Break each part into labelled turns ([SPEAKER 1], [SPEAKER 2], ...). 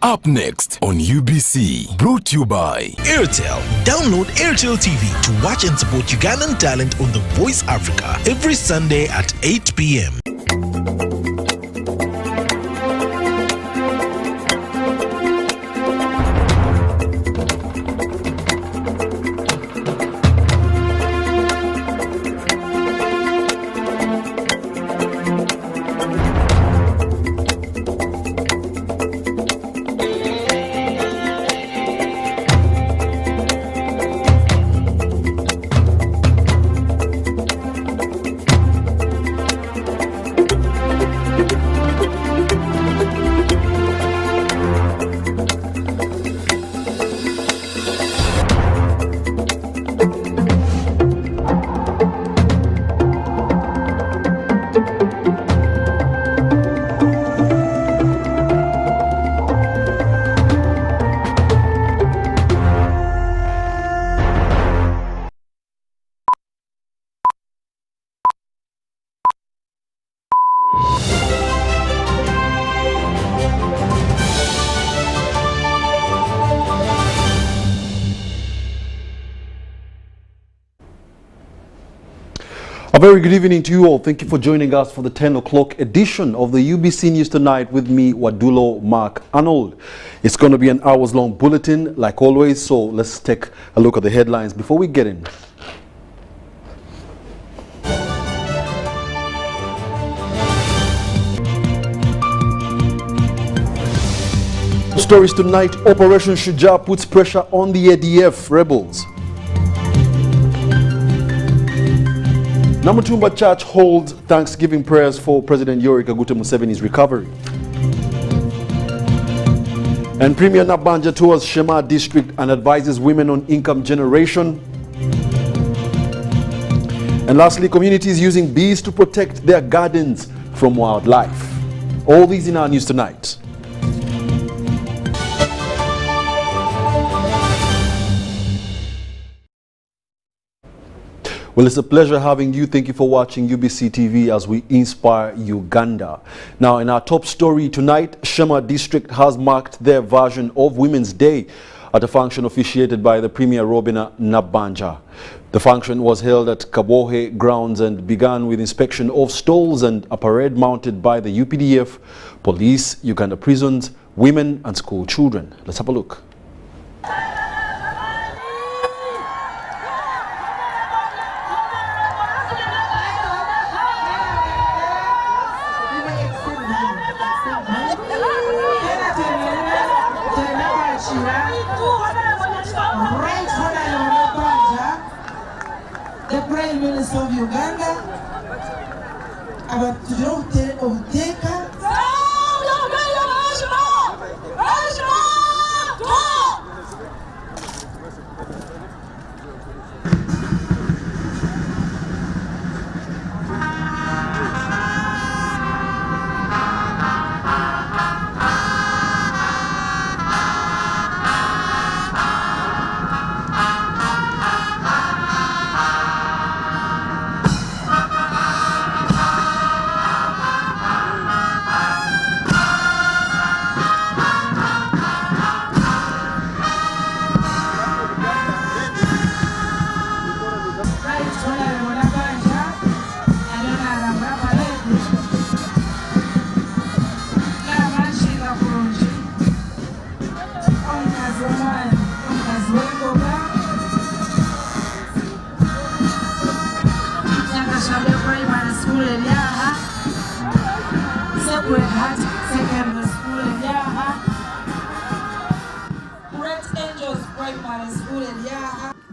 [SPEAKER 1] Up next on UBC, brought to you by
[SPEAKER 2] Airtel. Download Airtel TV to watch and support Ugandan talent on The Voice Africa every Sunday at 8 p.m.
[SPEAKER 3] A very good evening to you all. Thank you for joining us for the 10 o'clock edition of the UBC News Tonight with me, Wadulo Mark Arnold. It's going to be an hours-long bulletin, like always, so let's take a look at the headlines before we get in. Stories tonight: Operation Shujaa puts pressure on the ADF rebels. Namutumba Church holds Thanksgiving prayers for President Yoweri Kaguta Museveni's recovery. And Premier Nabanja tours Shema district and advises women on income generation. And lastly, communities using bees to protect their gardens from wildlife. All these in our news tonight. Well, it's a pleasure having you. Thank you for watching UBC TV as we inspire Uganda. Now, in our top story tonight, Shema District has marked their version of Women's Day at a function officiated by the Premier Robina Nabanja. The function was held at Kabohe grounds and began with inspection of stalls and a parade mounted by the UPDF, police, Uganda prisons, women and school children. Let's have a look.
[SPEAKER 4] The Prime Minister of Uganda, about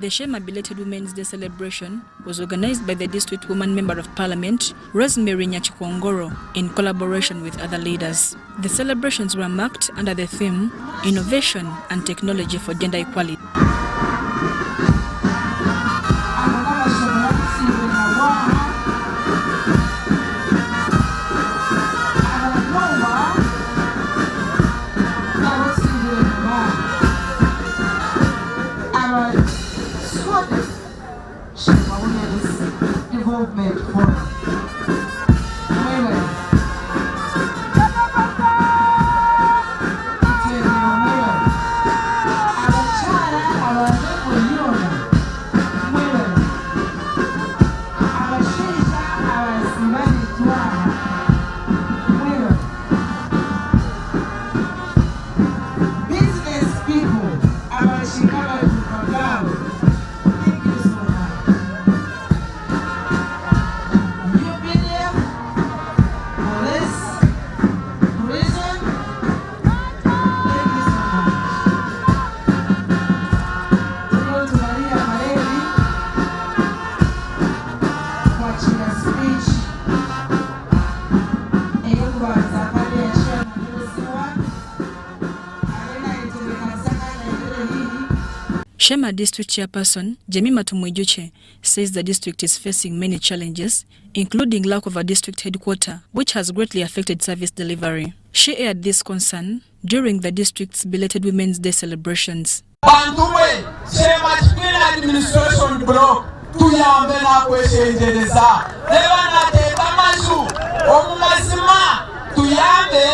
[SPEAKER 5] The Shema Belated Women's Day celebration was organized by the District Woman Member of Parliament, Rosemary Nyachikongoro, in collaboration with other leaders. The celebrations were marked under the theme, Innovation and Technology for Gender Equality. Shema District Chairperson Jemima Tumwijuche says the district is facing many challenges, including lack of a district headquarter, which has greatly affected service delivery. She aired this concern during the district's belated Women's Day celebrations.
[SPEAKER 4] Bantuwe, Shema Chipina administration block, tuyambe na kweshenjeleza. Lewa na teka mazu, omumazima, tuyambe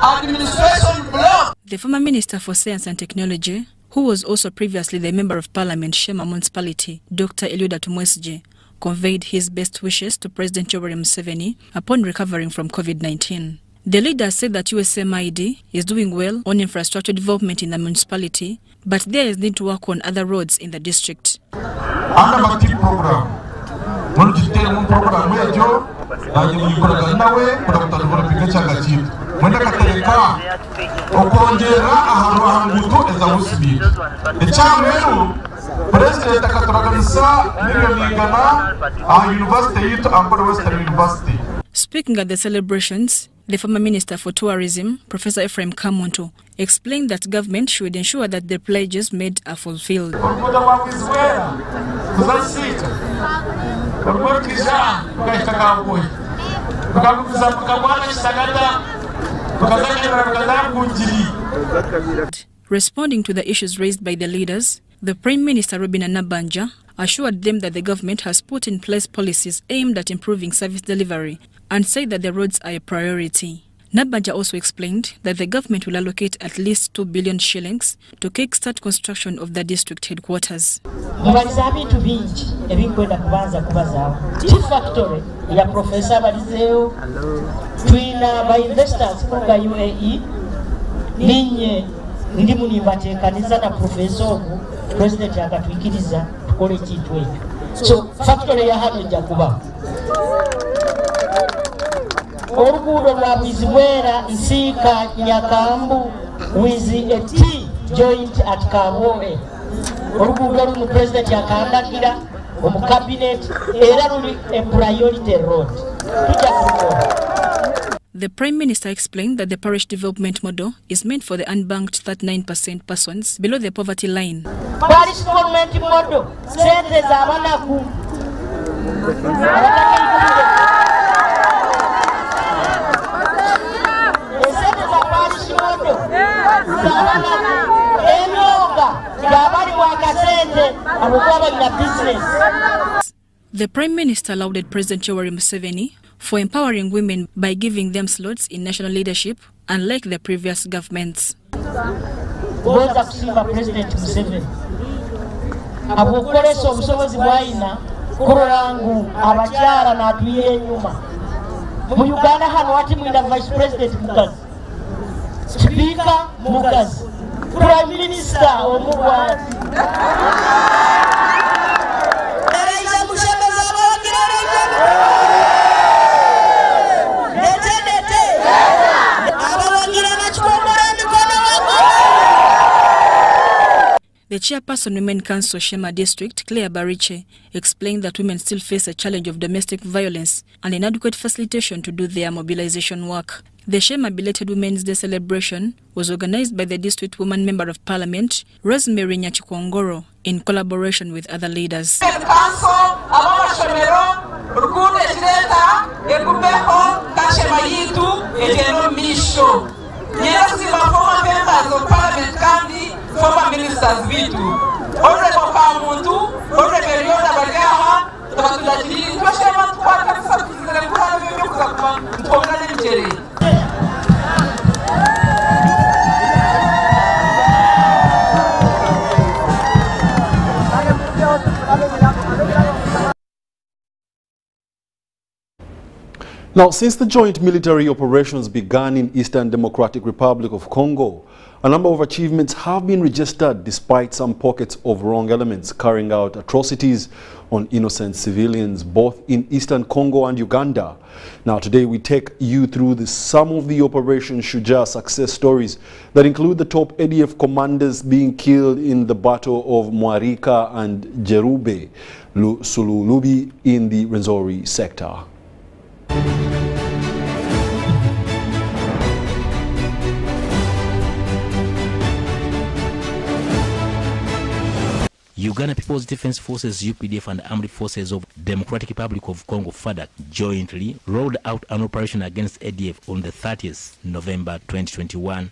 [SPEAKER 4] administration block.
[SPEAKER 5] The former Minister for Science and Technology, who was also previously the Member of Parliament Shema Municipality, Dr. Eliuda Tumwesije, conveyed his best wishes to President Yoweri Museveni upon recovering from COVID-19. The leader said that USMID is doing well on infrastructure development in the municipality, but there is need to work on other roads in the district.
[SPEAKER 6] Under my team program,
[SPEAKER 5] Speaking at the celebrations, the former Minister for Tourism, Professor Ephraim Kamuntu, explained that government should ensure that the pledges made are fulfilled. Responding to the issues raised by the leaders, the Prime Minister Robinah Nabbanja assured them that the government has put in place policies aimed at improving service delivery and said that the roads are a priority. Nabbanja also explained that the government will allocate at least 2 billion shillings to kickstart construction of the district headquarters.
[SPEAKER 7] Tea factory ya Professor Balizeo, twina by investors kutoka UAE, ninye ndimu nibatekaniza na professor president akatwikiriza tukole kitwe. So factory ya hano jakuba. Orugudo rwa Bwizibwera Nsika Nyakambu with a T joint at Kawoe. Orugudo runo president yakandagira omu cabinet era ruli a priority road.
[SPEAKER 5] The Prime Minister explained that the parish development model is meant for the unbanked 39% persons below the poverty line.
[SPEAKER 7] Parish development model sente za banaku.
[SPEAKER 5] The Prime Minister lauded President Yoweri Museveni for empowering women by giving them slots in national leadership, unlike the previous governments.
[SPEAKER 7] Boza kusiba President Museveni abukolesa obusobozi bwaina kurolangu abakyala n'atuyira enyuma. Mu Uganda hano wati mwina Vice President mukazi, Speaker mukazi, Prime Minister omugwati.
[SPEAKER 5] The chairperson Women Council Shema District, Claire Bariche, explained that women still face a challenge of domestic violence and inadequate facilitation to do their mobilization work. The Shema belated Women's Day celebration was organized by the District Woman Member of Parliament, Rosemary Nyachikongoro, in collaboration with other leaders.
[SPEAKER 4] Former ministers vitu honorable Kamuntu honorable Yoda Bagaha tabatulajiri twashema twaka kusakuzira kuhana byo kuzakuma ntongana njere.
[SPEAKER 3] Now, since the joint military operations began in Eastern Democratic Republic of Congo, a number of achievements have been registered despite some pockets of wrong elements carrying out atrocities on innocent civilians both in Eastern Congo and Uganda. Now, today we take you through some of the Operation Shujaa success stories that include the top ADF commanders being killed in the Battle of Mwarika and Jerube Sululubi in the Rwenzori sector.
[SPEAKER 8] Uganda People's Defense Forces UPDF and Armed Forces of Democratic Republic of Congo FADC jointly rolled out an operation against ADF on the 30th November 2021.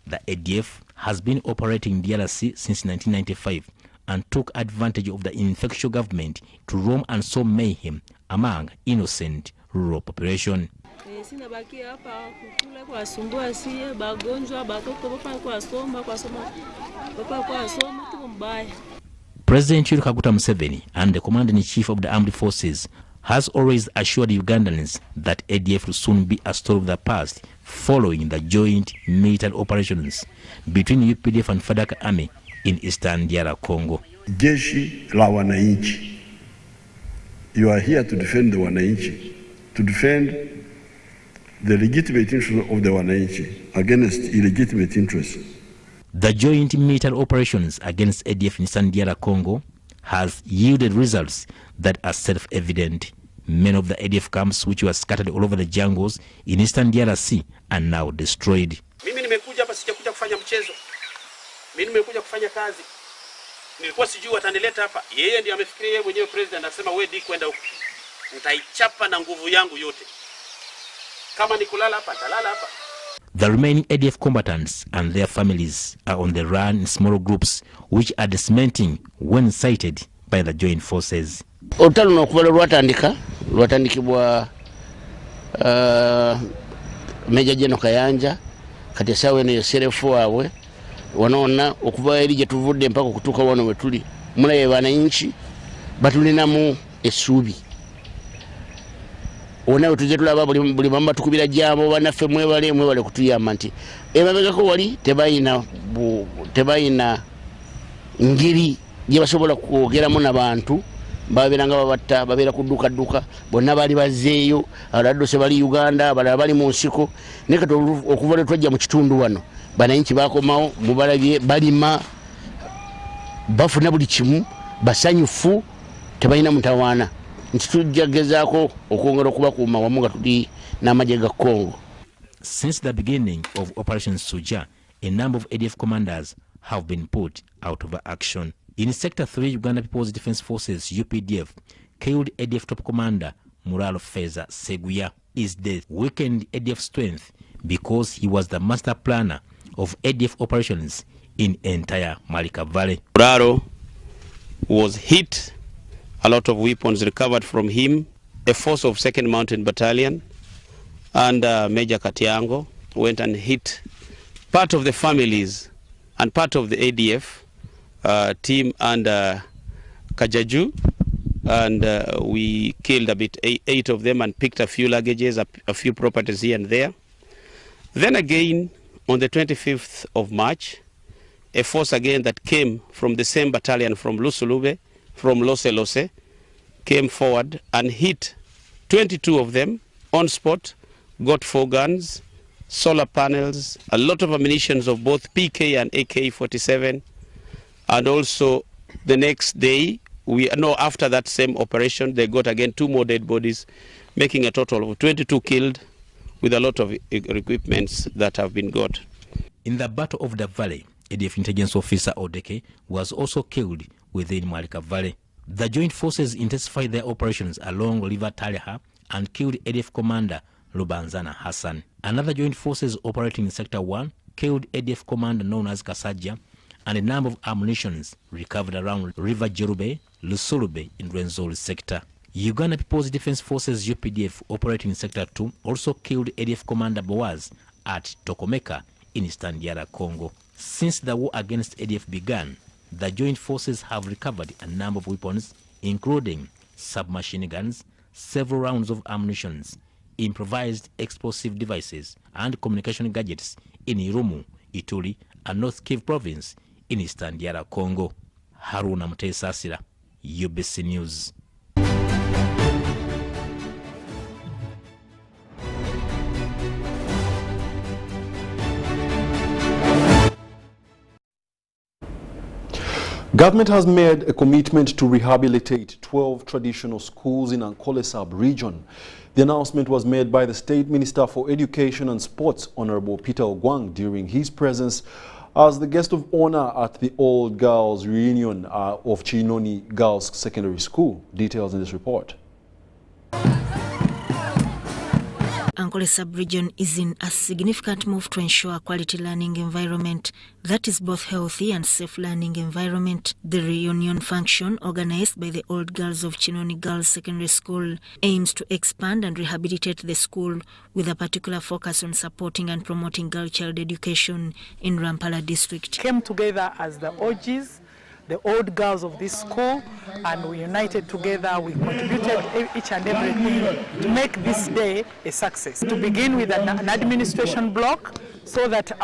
[SPEAKER 8] The ADF has been operating in DRC since 1995 and took advantage of the infectious government to roam and sow mayhem among innocent rural population. President Yoweri Kaguta Museveni and the Commander-in-Chief of the Armed Forces has always assured Ugandans that ADF will soon be a story of the past following the joint military operations between UPDF and FADC Army in Eastern DR Congo.
[SPEAKER 9] Jeshi la wananchi. You are here to defend the wananchi, to defend the legitimate interests of the wananchi against illegitimate interests.
[SPEAKER 8] The joint military operations against ADF in Eastern DR Congo has yielded results that are self-evident. Many of the ADF camps which were scattered all over the jungles in Eastern DRC are now destroyed.
[SPEAKER 10] Mimi nimekuja hapa sijakuja kufanya mchezo. Mimi nimekuja kufanya kazi. Nilikuwa sijui watanileta hapa. Yeye ndiye amefikiria yeye mwenyewe president anasema wewe di kwenda huko. Nitaichapa na nguvu yangu yote. Kama ni kulala hapa, talala hapa.
[SPEAKER 8] The remaining ADF combatants and their families are on the run in small groups which are dismantling when sighted by the joint forces.
[SPEAKER 11] Otalo nokubala lwatandikibwa Meja General Kayanja kati sawe ne serefu wawe wanaona okuva eri je tuvudde mpaka kutuka wano wetuli mulaye bananchi batulinamu esubi onawe tuje tulaba buli mamba tukubira jambo banaffe mwebale kutuyamba nti emabegako wali tebayina ngiri je basobola kwogeramu n'abantu babiranga babatta babira kuduka bonna bali bazeeyo abalado se bali Uganda abalala bali mu nsiko nekato okuva twajja mu kitundu wano bananchi bakomawo mubalabye balima bafuna buli kimu basanyufu tebayina mutawaana nti tujjagezaako okwongera okubakuuma wamu nga tuli n'amagye ga Congo.
[SPEAKER 8] Since the beginning of Operation Suja, a number of ADF commanders have been put out of action. In Sector 3, Uganda People's Defense Forces, UPDF, killed ADF top commander Muralo Feza Seguya. His death weakened ADF strength because he was the master planner of ADF operations in entire Malika Valley.
[SPEAKER 10] Muralo was hit, a lot of weapons recovered from him. A force of 2nd Mountain Battalion and Major Katiango went and hit part of the families and part of the ADF team under Kajaju, and we killed a bit 8 of them and picked a few luggages, a few properties here and there. Then again, on the 25th of March, a force again that came from the same battalion from Lusulube, from Lose, came forward and hit 22 of them on spot, got 4 guns, solar panels, a lot of ammunitions of both PK and AK-47. And also the next day, after that same operation, they got again 2 more dead bodies, making a total of 22 killed with a lot of equipments that have been got.
[SPEAKER 8] In the Battle of the Valley, ADF intelligence officer Odeke was also killed within Malika Valley. The joint forces intensified their operations along River Taliha and killed ADF commander Lubanzana Hassan. Another joint forces operating in Sector 1 killed ADF commander known as Kasaja, and a number of ammunitions recovered around River Jerube, Lusulube in Rwenzori sector. Uganda People's Defense Forces UPDF operating in Sector 2 also killed ADF commander Boaz at Tokomeka in Eastern DR Congo. Since the war against ADF began, the joint forces have recovered a number of weapons, including submachine guns, several rounds of ammunition, improvised explosive devices, and communication gadgets in Irumu, Ituri, and North Kivu province in Eastern DR Congo. Haruna Mutesasira, UBC News.
[SPEAKER 3] Government has made a commitment to rehabilitate 12 traditional schools in Ankole sub-region. The announcement was made by the State Minister for Education and Sports, Honorable Peter Ogwang, during his presence as the guest of honor at the Old Girls Reunion of Chinoni Girls Secondary School. Details in this report.
[SPEAKER 12] Ankole sub-region is in a significant move to ensure a quality learning environment that is both healthy and safe learning environment. The reunion function, organized by the Old Girls of Chinoni Girls Secondary School, aims to expand and rehabilitate the school with a particular focus on supporting and promoting girl child education in Rampala district.
[SPEAKER 13] Came together as the OGs, the old girls of this school, and we united together. We contributed each and everything to make this day a success. To begin with an administration block, so that the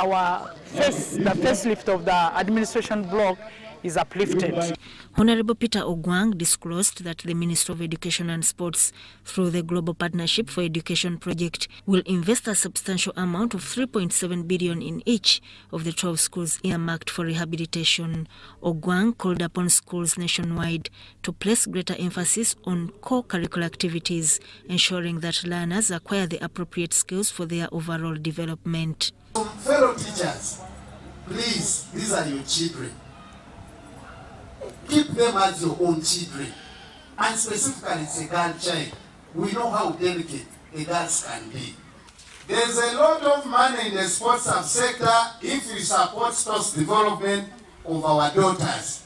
[SPEAKER 13] facelift of the administration block is uplifted.
[SPEAKER 12] Honorable Peter Ogwang disclosed that the Ministry of Education and Sports, through the Global Partnership for Education project, will invest a substantial amount of 3.7 billion in each of the 12 schools earmarked for rehabilitation. Ogwang called upon schools nationwide to place greater emphasis on core curricular activities, ensuring that learners acquire the appropriate skills for their overall development.
[SPEAKER 14] Fellow teachers, please, these are your children. Keep them as your own children. And specifically, it's a girl child. We know how delicate the girls can be. There's a lot of money in the sports subsector if we support sports development of our daughters.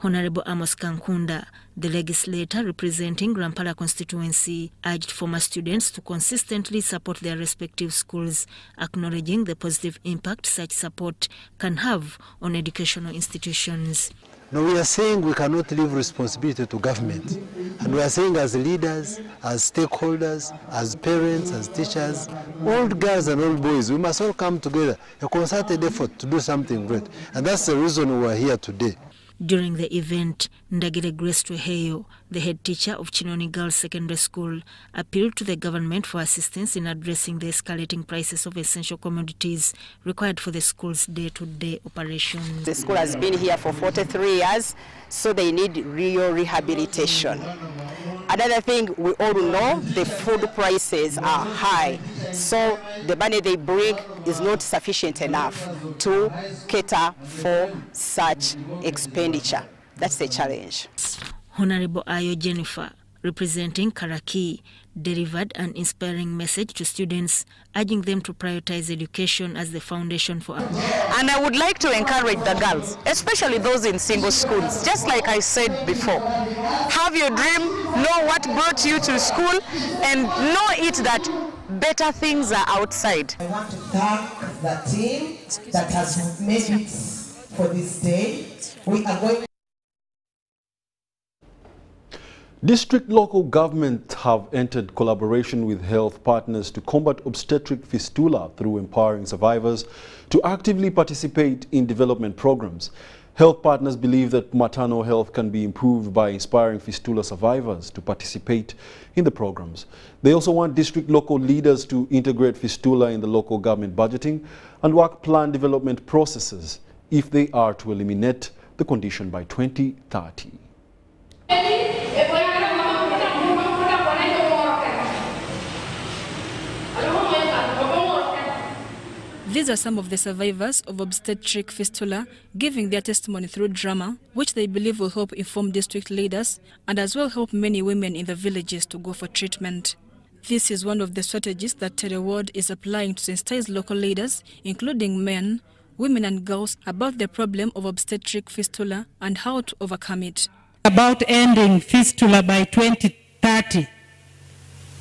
[SPEAKER 12] Honorable Amos Kankunda, the legislator representing Rampala constituency, urged former students to consistently support their respective schools, acknowledging the positive impact such support can have on educational institutions.
[SPEAKER 15] No, we are saying we cannot leave responsibility to government. And we are saying as leaders, as stakeholders, as parents, as teachers, old girls and old boys, we must all come together, a concerted effort to do something great. And that's the reason we are here today.
[SPEAKER 12] During the event, Ndagire Grace Tweheyo, the head teacher of Chinoni Girls Secondary School, appealed to the government for assistance in addressing the escalating prices of essential commodities required for the school's day-to-day operations.
[SPEAKER 16] The school has been here for 43 years, so they need real rehabilitation. Another thing, we all know the food prices are high, so the money they bring is not sufficient enough to cater for such expenditure. That's the challenge.
[SPEAKER 12] Honorable Ayo Jennifer, representing Karaki, delivered an inspiring message to students, urging them to prioritize education as the foundation for.
[SPEAKER 16] And I would like to encourage the girls, especially those in single schools, just like I said before. Have your dream, know what brought you to school, and know it that better things are outside.
[SPEAKER 17] I want to thank the team that has made it for this day. We are going.
[SPEAKER 3] District local governments have entered collaboration with health partners to combat obstetric fistula through empowering survivors to actively participate in development programs. Health partners believe that maternal health can be improved by inspiring fistula survivors to participate in the programs. They also want district local leaders to integrate fistula in the local government budgeting and work plan development processes if they are to eliminate the condition by 2030.
[SPEAKER 5] These are some of the survivors of obstetric fistula giving their testimony through drama, which they believe will help inform district leaders and as well help many women in the villages to go for treatment. This is one of the strategies that Tere Ward is applying to sensitize local leaders, including men, women and girls, about the problem of obstetric fistula and how to overcome it.
[SPEAKER 18] About ending fistula by 2030,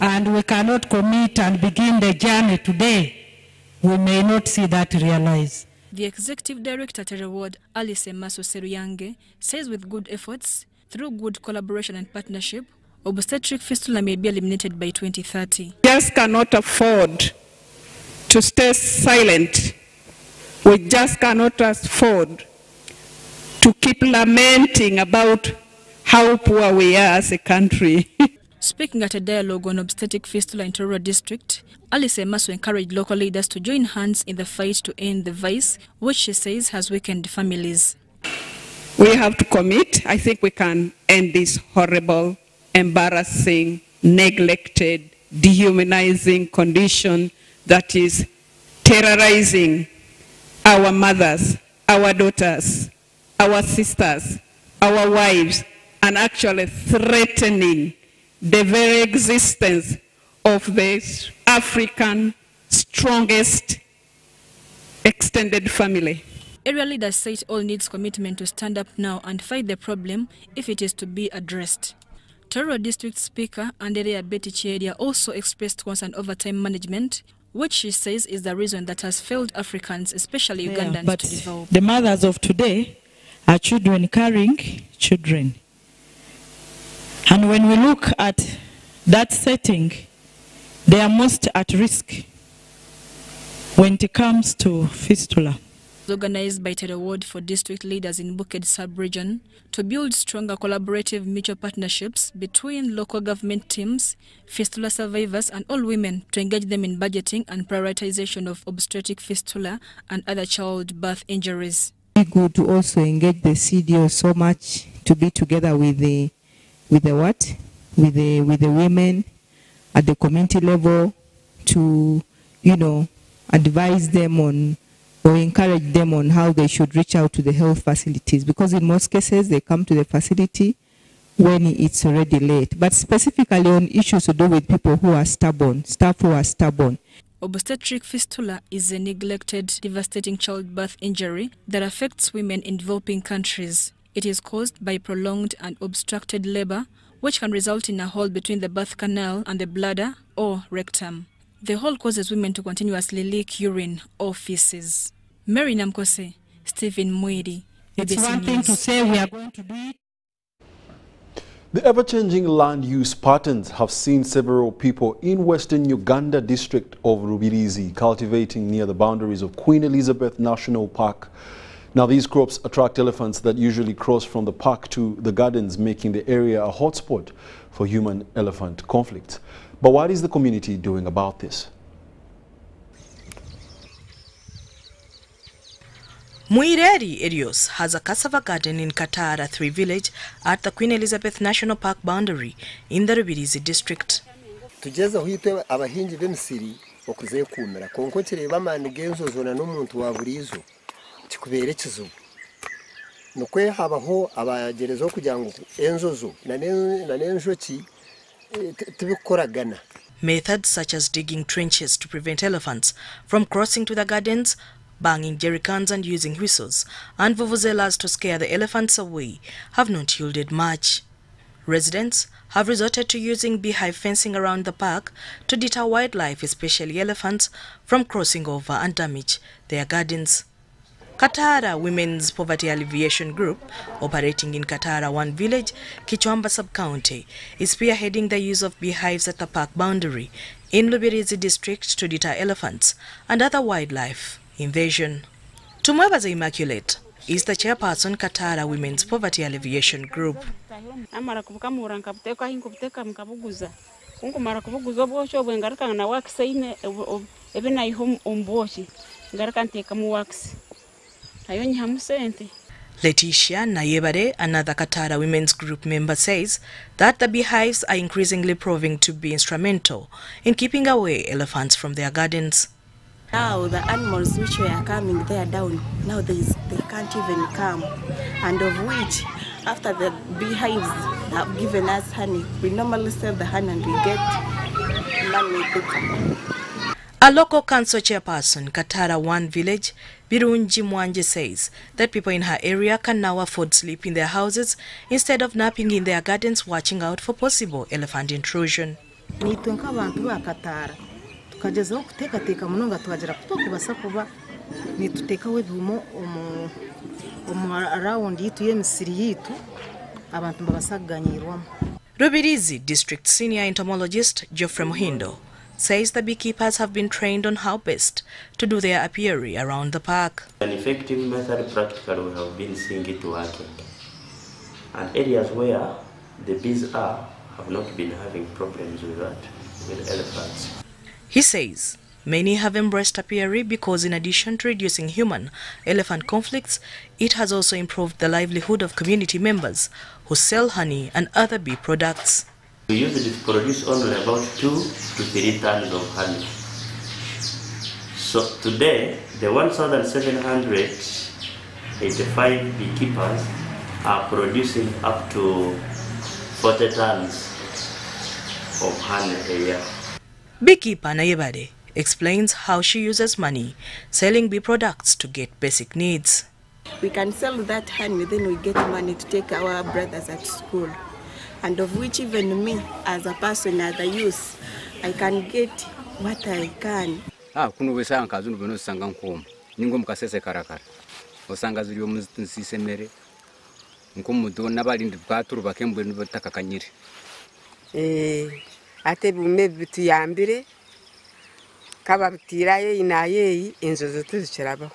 [SPEAKER 18] and we cannot commit and begin the journey today, we may not see that realized.
[SPEAKER 5] The Executive Director at Tere Ward, Alice Maso Seruyange, says with good efforts, through good collaboration and partnership, obstetric fistula may be eliminated by 2030.
[SPEAKER 18] Just cannot afford to stay silent. We just cannot afford to keep lamenting about how poor we are as a country.
[SPEAKER 5] Speaking at a dialogue on obstetric fistula in Tororo District, Alice Emaso encouraged local leaders to join hands in the fight to end the vice, which she says has weakened families.
[SPEAKER 18] we have to commit. I think we can end this horrible, embarrassing, neglected, dehumanizing condition that is terrorizing our mothers, our daughters, our sisters, our wives, and actually threatening the very existence of this African strongest extended family.
[SPEAKER 5] Area leaders say it all needs commitment to stand up now and fight the problem if it is to be addressed. Tororo District Speaker Anderea Betty Chiedia also expressed concern over time management, which she says is the reason that has failed Africans, especially Ugandans,
[SPEAKER 19] but
[SPEAKER 5] to develop.
[SPEAKER 19] The mothers of today are children carrying children. And when we look at that setting, they are most at risk when it comes to fistula.
[SPEAKER 5] Organized by Ted Award for district leaders in Buked sub-region to build stronger collaborative mutual partnerships between local government teams, fistula survivors and all women to engage them in budgeting and prioritization of obstetric fistula and other childbirth injuries.
[SPEAKER 20] It's good to also engage the CDO so much to be together with the women at the community level to, advise them on or encourage them on how they should reach out to the health facilities, because in most cases they come to the facility when it's already late. But specifically on issues to do with people who are stubborn, staff who are stubborn.
[SPEAKER 5] Obstetric fistula is a neglected, devastating childbirth injury that affects women in developing countries. It is caused by prolonged and obstructed labor, which can result in a hole between the birth canal and the bladder or rectum. The hole causes women to continuously leak urine or feces. Mary Namkose, Stephen Mwiri.
[SPEAKER 19] It's one thing to say we are going to do it.
[SPEAKER 3] The ever-changing land use patterns have seen several people in western Uganda district of Rubirizi cultivating near the boundaries of Queen Elizabeth National Park. Now, these crops attract elephants that usually cross from the park to the gardens, making the area a hotspot for human-elephant conflicts. But what is the community doing about this?
[SPEAKER 21] Muireri Erios has a cassava garden in Katara 3 village at the Queen Elizabeth National Park boundary in the Rubirizi district.
[SPEAKER 22] Tugeza huitwe abahingi b'emisiri okuze kumera konko kireba mani genzo zona n'omuntu wa burizo kikubere kizubu nokwe habaho abagerezo kugira ngo enzozo na nenjoki tubikoragana.
[SPEAKER 21] Methods such as digging trenches to prevent elephants from crossing to the gardens, banging jerrycans and using whistles, and vuvuzelas to scare the elephants away have not yielded much. Residents have resorted to using beehive fencing around the park to deter wildlife, especially elephants, from crossing over and damage their gardens. Katara Women's Poverty Alleviation Group, operating in Katara 1 village, Kichwamba sub-county, is spearheading the use of beehives at the park boundary in Lubirizi district to deter elephants and other wildlife invasion. Tumwebaza Immaculate is the chairperson Katara Women's Poverty Alleviation Group. Letitia Nayebare, another Katara Women's Group member, says that the beehives are increasingly proving to be instrumental in keeping away elephants from their gardens.
[SPEAKER 23] Now the animals which were coming there down, now they can't even come, and of which after the beehives have given us honey, we normally sell the honey and we get money.
[SPEAKER 21] A local council chairperson, Katara 1 village, Birunji Mwanje, says that people in her area can now afford sleep in their houses instead of napping in their gardens, watching out for possible elephant intrusion.
[SPEAKER 23] Tukagezaho kutekateka munonga twagera kutokubasa kuba nituteka wedumo around yitu yemisiri yitu abantu babasaganyirwamo.
[SPEAKER 21] Rubirizi district senior entomologist Geoffrey Muhindo says the beekeepers have been trained on how best to do their apiary around the park.
[SPEAKER 24] An effective method, practically we have been seeing it working, and areas where the bees are have not been having problems with that, with elephants.
[SPEAKER 21] He says Many have embraced apiary because in addition to reducing human-elephant conflicts, it has also improved the livelihood of community members who sell honey and other bee products.
[SPEAKER 24] We usually produce only about 2 to 3 tons of honey. So today, the 1,785 beekeepers are producing up to 40 tons of honey a year.
[SPEAKER 21] Beekeeper Nayebade explains how she uses money selling bee products to get basic needs.
[SPEAKER 23] We can sell that honey, then we get money to take our brothers at school. And of which even me, as a person, as a youth, I can get what I can.
[SPEAKER 1] Kuno wesa nkazunu beno sanga nkomo. Ningo mukasese karakara. Osanga ziri omuzitsise mere. Nkomo do nabalindi bwaturu bakembwe nibatakakanyire.
[SPEAKER 2] Ate bume bituyambire. Kababitiraye inaye enzozo tuzikirabaho.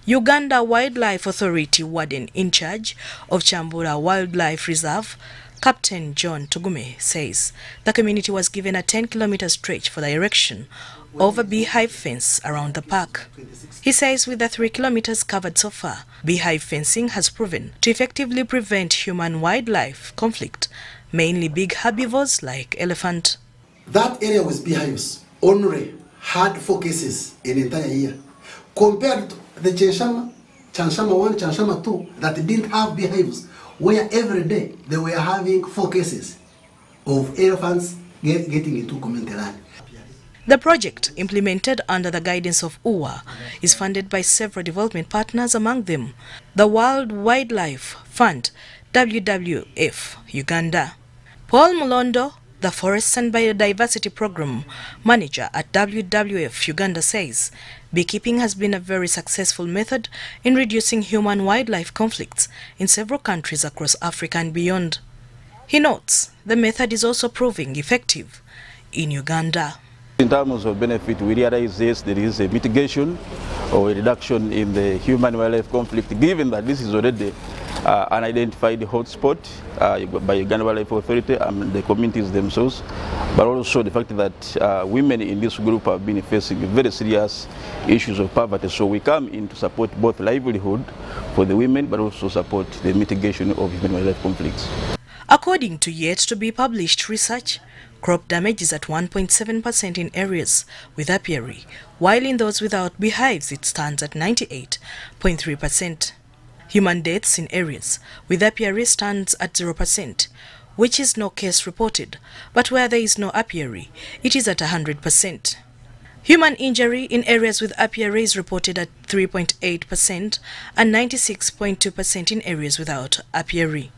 [SPEAKER 21] Uganda Wildlife Authority warden in charge of Chambura Wildlife Reserve, Captain John Tugume, says the community was given a 10-kilometer stretch for the erection of a beehive fence around the park. He says with the 3 kilometers covered so far, beehive fencing has proven to effectively prevent human-wildlife conflict, mainly big herbivores like elephant.
[SPEAKER 6] That area with beehives only had 4 cases in entire year, compared to the Chanshama 1, Chanshama 2 that didn't have beehives, where every day they were having 4 cases of elephants getting into community land.
[SPEAKER 21] The project, implemented under the guidance of UWA, is funded by several development partners, among them the World Wildlife Fund, WWF Uganda. Paul Mulondo, the Forests and Biodiversity Program Manager at WWF Uganda, says beekeeping has been a very successful method in reducing human-wildlife conflicts in several countries across Africa and beyond. He notes the method is also proving effective in Uganda.
[SPEAKER 7] In terms of benefit, we realize yes, there is a mitigation or a reduction in the human-wildlife conflict, given that this is already an identified hotspot by Uganda Wildlife Authority and the communities themselves, but also the fact that women in this group have been facing very serious issues of poverty. So we come in to support both livelihood for the women, but also support the mitigation of human-wildlife conflicts.
[SPEAKER 21] According to yet to be published research, crop damage is at 1.7% in areas with apiary, while in those without beehives it stands at 98.3%. Human deaths in areas with apiary stands at 0%, which is no case reported, but where there is no apiary, it is at 100%. Human injury in areas with apiary is reported at 3.8% and 96.2% in areas without apiary.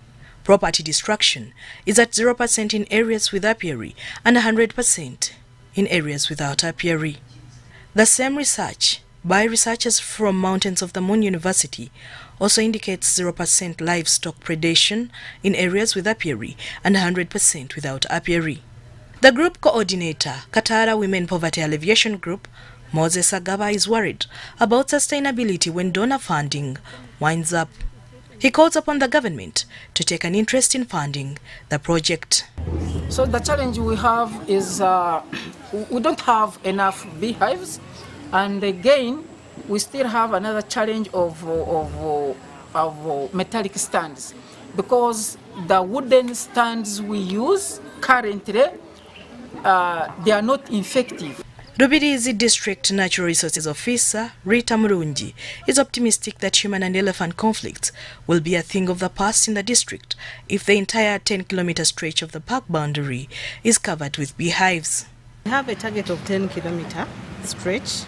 [SPEAKER 21] Property destruction is at 0% in areas with apiary and 100% in areas without apiary. The same research by researchers from Mountains of the Moon University also indicates 0% livestock predation in areas with apiary and 100% without apiary. The group coordinator, Katara Women Poverty Alleviation Group, Moses Agaba, is worried about sustainability when donor funding winds up. He calls upon the government to take an interest in funding the project.
[SPEAKER 25] So the challenge we have is we don't have enough beehives, and again we still have another challenge of metallic stands, because the wooden stands we use currently they are not effective.
[SPEAKER 21] Rubirizi District Natural Resources Officer Rita Murungi is optimistic that human and elephant conflicts will be a thing of the past in the district if the entire 10-kilometer stretch of the park boundary is covered with beehives.
[SPEAKER 26] We have a target of 10-kilometer stretch,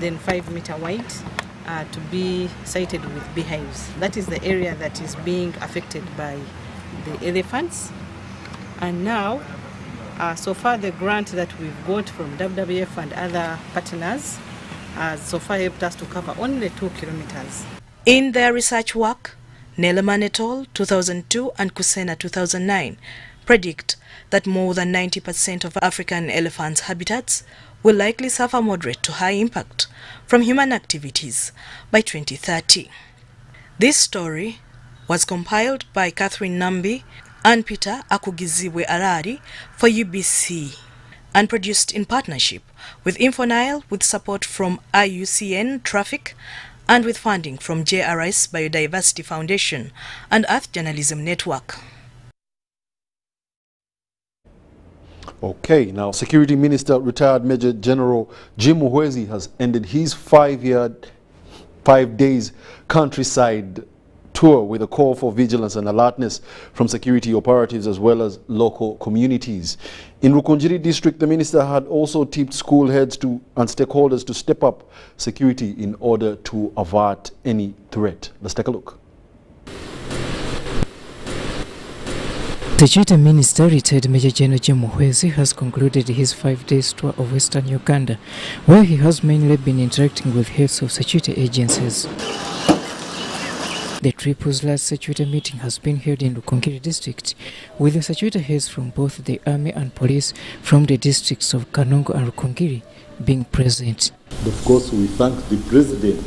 [SPEAKER 26] then 5 meter wide, to be sited with beehives. That is the area that is being affected by the elephants. And now, so far the grant that we've got from WWF and other partners has so far helped us to cover only 2 kilometers.
[SPEAKER 21] In their research work, Neleman et al. 2002 and Kusena 2009 predict that more than 90% of African elephants' habitats will likely suffer moderate to high impact from human activities by 2030. This story was compiled by Catherine Nambi and Peter Akugizibwe Arari for UBC. and produced in partnership with InfoNile with support from IUCN Traffic and with funding from JRS Biodiversity Foundation and Earth Journalism Network.
[SPEAKER 3] Okay, now Security Minister, retired Major General Jim Muhwezi has ended his 5 days countryside tour with a call for vigilance and alertness from security operatives as well as local communities. In Rukungiri district, the minister had also tipped school heads and stakeholders to step up security in order to avert any threat. Let's take a look.
[SPEAKER 4] Security Minister, retired Major General Jim Muhwezi, has concluded his 5-day tour of Western Uganda, where he has mainly been interacting with heads of security agencies. The triple's last security meeting has been held in Rukungiri district, with the security heads from both the army and police from the districts of Kanongo and Rukungiri being present.
[SPEAKER 8] Of course, we thank the President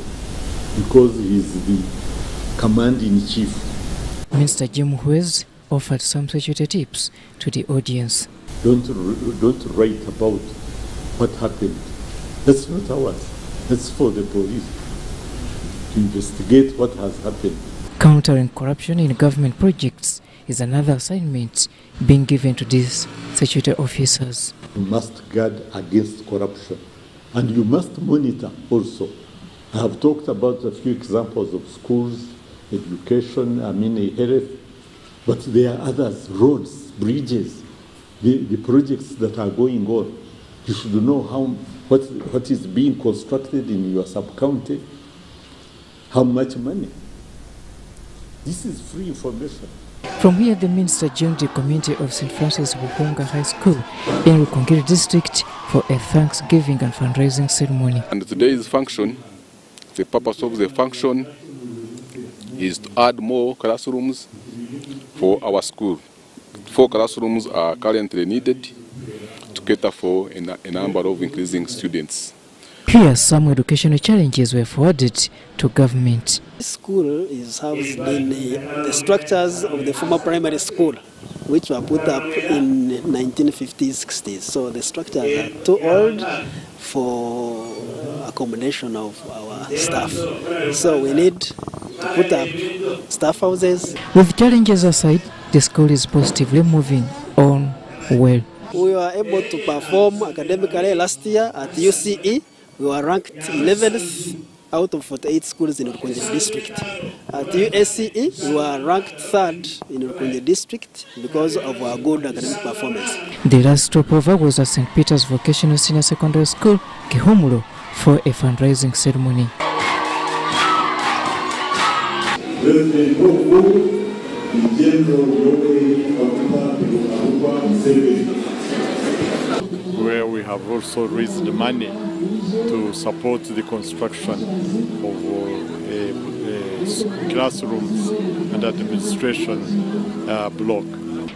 [SPEAKER 8] because he is the Commander-in-Chief.
[SPEAKER 4] Minister Jim Muhwezi offered some security tips to the audience.
[SPEAKER 8] Don't write about what happened. That's not ours. That's for the police to investigate what has happened.
[SPEAKER 4] Countering corruption in government projects is another assignment being given to these security officers.
[SPEAKER 8] You must guard against corruption, and you must monitor also. I have talked about a few examples of schools, education, health, but there are others, roads, bridges, the projects that are going on. You should know what is being constructed in your sub-county, how much money. This is free information.
[SPEAKER 4] From here, the minister joined the community of St. Francis Buhunga High School in Rukungiri district for a Thanksgiving and fundraising ceremony.
[SPEAKER 9] And today's function, the purpose of the function is to add more classrooms for our school. 4 classrooms are currently needed to cater for a number of increasing students.
[SPEAKER 4] Here, some educational challenges were forwarded to government.
[SPEAKER 10] This school is housed in the structures of the former primary school, which were put up in 1950s, 60s. So the structures are too old for accommodation of our staff. So we need to put up staff houses.
[SPEAKER 4] With challenges aside, the school is positively moving on well.
[SPEAKER 10] We were able to perform academically last year at UCE. We were ranked 11th out of 48 schools in Rukungiri district. At USCE, we were ranked 3rd in Rukungiri district because of our good academic performance.
[SPEAKER 4] The last stopover was at St. Peter's Vocational Senior Secondary School, Kihumulo, for a fundraising ceremony.
[SPEAKER 11] Where we have also raised money to support the construction of classrooms and administration block.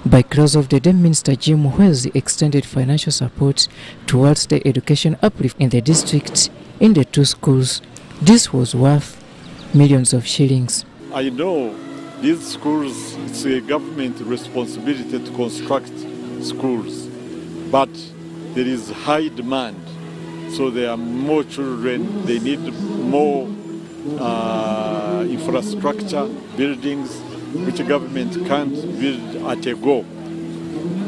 [SPEAKER 4] By close of the day, Minister Jim Muhwezi extended financial support towards the education uplift in the district in the 2 schools. This was worth millions of shillings.
[SPEAKER 11] I know these schools, it's a government responsibility to construct schools, but there is high demand. So there are more children, they need more infrastructure, buildings, which the government can't build at a go.